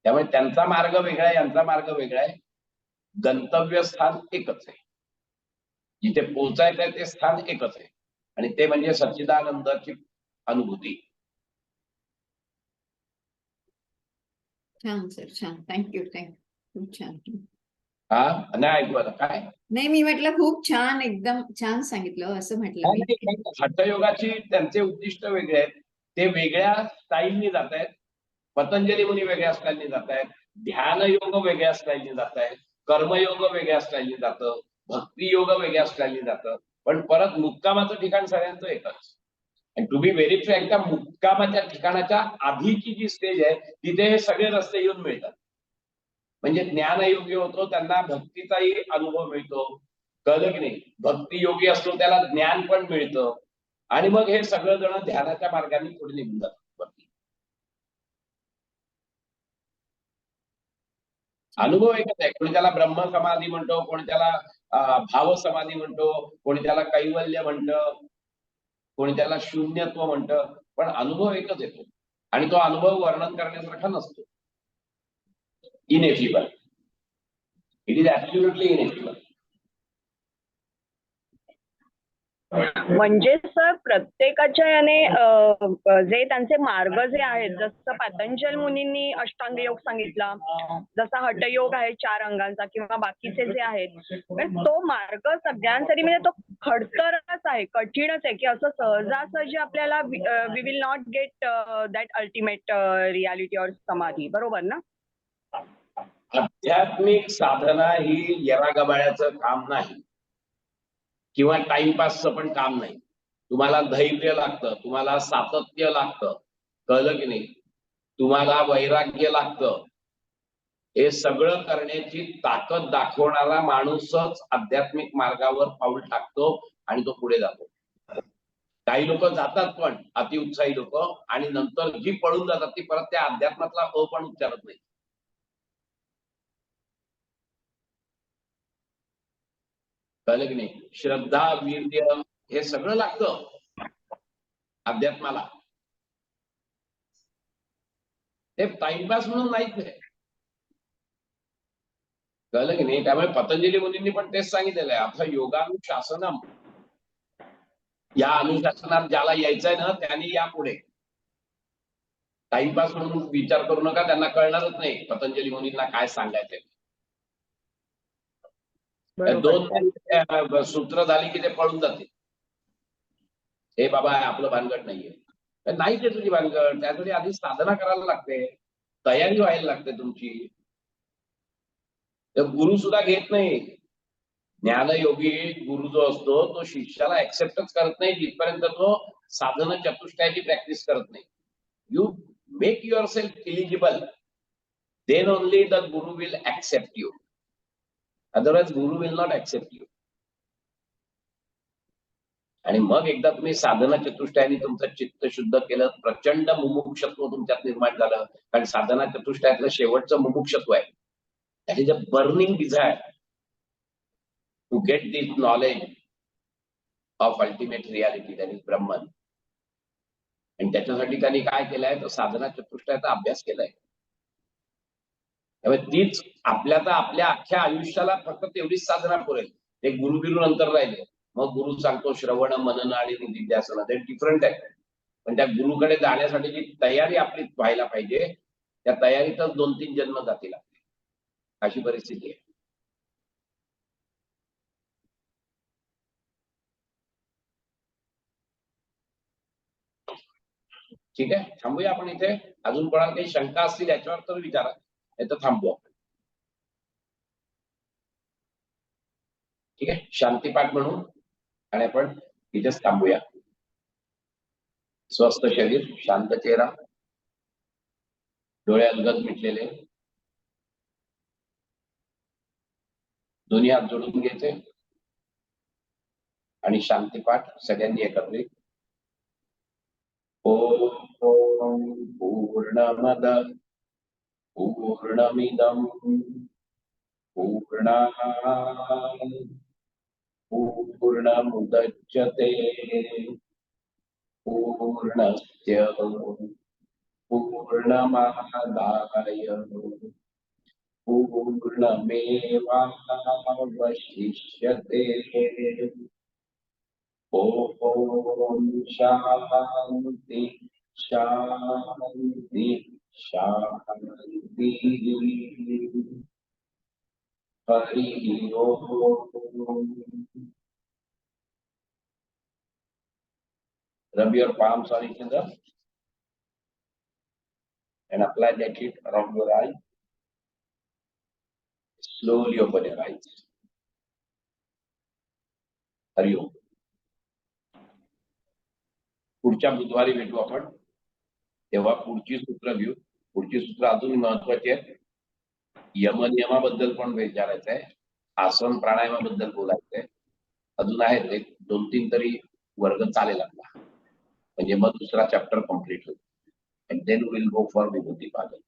Speaker 1: त्यामुळे त्यांचा मार्ग वेगळा आहे, यांचा मार्ग वेगळा आहे. गंतव्य स्थान एकच आहे, जिथे पोहोचायचं आहे ते स्थान एकच आहे, आणि ते म्हणजे सच्चिदानंदाची अनुभूती.
Speaker 3: छान सर, छान. थँक्यू. खूप छान.
Speaker 1: हा नाही ऐकू आता काय
Speaker 3: नाही, मी म्हटलं खूप छान, एकदम छान सांगितलं असं म्हटलं मी.
Speaker 1: हठयोगाची त्यांचे उद्दिष्ट वेगळे आहेत, ते वेगळ्या स्टाईलनी जात आहेत. पतंजली मुनी वेगळ्या स्टाईलनी जात आहेत, ध्यान योग वेगळ्या स्टाईलनी जात आहेत, कर्मयोग वेगळ्या स्टाईलनी जातं, भक्ती योग वेगळ्या स्टाईलनी जातं. पण परत मुक्कामाचं ठिकाण सगळ्यांचं एकच. टू बी व्हेरी फ्रँक, त्या मुक्कामाच्या ठिकाणाच्या आधीची जी स्टेज आहे तिथे हे सगळे रस्ते येऊन मिळतात. म्हणजे ज्ञानयोगी होतो त्यांना भक्तीचाही अनुभव मिळतो. कळलं की नाही? भक्ती योगी असतो त्याला ज्ञान पण मिळतं, आणि मग हे सगळं जण ध्यानाच्या मार्गाने पुढे निघून जातात. अनुभव एकच आहे. कोणी त्याला ब्रह्म समाधी म्हणतो, कोणी त्याला भाव समाधी म्हणतो, कोणी त्याला कैवल्य म्हणतं, कोणी त्याला शून्यत्व म्हणतं, पण अनुभव एकच येतो, आणि तो अनुभव वर्णन करण्यासारखा नसतो. इनएफिबल, इट इज ऍब्सोल्युटली इनएफिबल.
Speaker 5: म्हणजे सर प्रत्येकाच्या याने जे त्यांचे मार्ग जे आहेत, जसं पतंजल मुनींनी अष्टांग योग सांगितला, जसा हठयोग आहे 4 अंगांचा, किंवा बाकीचे जे आहेत, तो मार्ग सगळ्यांसाठी म्हणजे तो खडतरच आहे, कठीणच आहे, की असं सहजासहजी आपल्याला we will not get that ultimate reality और समाधी. बरोबर ना?
Speaker 1: आध्यात्मिक साधना ही येरागबाळ्याचं काम नाही, किंवा टाइमपासचं पण काम नाही. तुम्हाला धैर्य लागतं, तुम्हाला सातत्य लागतं. कळलं की नाही? तुम्हाला वैराग्य लागतं. हे सगळं करण्याची ताकद दाखवणारा माणूसच आध्यात्मिक मार्गावर पाऊल टाकतो आणि तो पुढे जातो. काही लोक जातात पण अतिउत्साही लोक, आणि नंतर जी पळून जातात ती परत त्या अध्यात्मातला पण उच्चारत नाही. कळलं की नाही? श्रद्धा, वीर्य हे सगळं लागतं अध्यात्माला. ते टाइमपास म्हणून नाहीच आहे. कळलं की नाही? त्यामुळे पतंजली मुनींनी पण तेच सांगितलेलं आहे, आता योगानुशासनम, या अनुशासनात ज्याला यायचंय ना त्यांनी या पुढे. टाइमपास म्हणून विचार करू नका, त्यांना कळणारच नाही पतंजली मुनींना काय सांगायचंय. 2 सूत्र झाली की ते पळून जाते. हे बाबा आपलं भानगड नाहीये. नाहीच आहे तुझी भानगड. त्यासाठी आधी साधना करायला लागते, तयारी व्हायला लागते तुमची. गुरु सुद्धा घेत नाही. ज्ञानयोगी गुरु जो असतो तो शिष्याला ऍक्सेप्टच करत नाही जिथपर्यंत तो साधन चतुष्टयाची प्रॅक्टिस करत नाही. You make yourself eligible, then only the guru will accept you. Otherwise guru will not accept you. आणि मग एकदा तुम्ही साधना चतुष्टयाने तुमचं चित्त शुद्ध केलं, प्रचंड मुमुक्षत्व तुमच्यात निर्माण झालं. कारण साधना चतुष्टयातलं शेवटचं मुमुक्षत्व आहे. That is a burning desire to get this knowledge of ultimate reality, that is Brahman. आणि त्याच्यासाठी त्यांनी काय केलंय, तर साधना चतुष्टयाचा अभ्यास केलाय. त्यामुळे तीच आपल्या अख्ख्या आयुष्याला फक्त तेवढीच साधना पुरेल. एक गुरुबिरू नंतर राहिले, मग गुरु सांगतो श्रवण मनन आणि निधिध्यासन, ते डिफरंट आहे. पण त्या गुरुकडे जाण्यासाठी जी तयारी आपली व्हायला पाहिजे, त्या तयारीतच 2-3 जन्म जातील आपले. अशी परिस्थिती आहे. ठीक आहे, थांबूया आपण इथे. अजून कोणाला काही शंका असतील याच्यावर तर विचारा, नाही तर थांबू आपण. ठीक आहे, शांतीपाठ म्हणून आणि आपण इथेच थांबूया. स्वस्थ शरीर, शांत चेहरा, डोळे अलगद मिटलेले, दोन्ही हात जोडून घ्यायचे आणि शांतीपाठ सगळ्यांनी एकत्रित. ओम पूर्णमद पूर्णमिदं पूर्णात् पूर्णमुदच्यते पूर्णस्य पूर्णमादाय पूर्णमेवावशिष्यते. ओम शांति शांति शांति. हरि ओम. Rub your palms on each other and apply that heat around your eyes. Slowly open your eyes. Hari ओम. पुढच्या बुधवारी भेटू आपण, तेव्हा पुढची सूत्र घेऊ. पुढची सूत्र अजून महत्वाची आहेत. यमनियमाबद्दल पण विचारायचं आहे, आसन प्राणायामाबद्दल बोलायचं आहे. अजून आहेत एक 2-3 तरी वर्ग चालेल आपला, म्हणजे मग दुसरा चॅप्टर कम्प्लीट होईल. And then will go for Vibhuti पालन.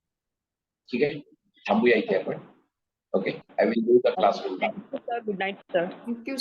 Speaker 1: ठीक आहे, थांबूया इथे आपण. Okay, I will do the classroom.
Speaker 5: Good night sir.
Speaker 3: Thank you.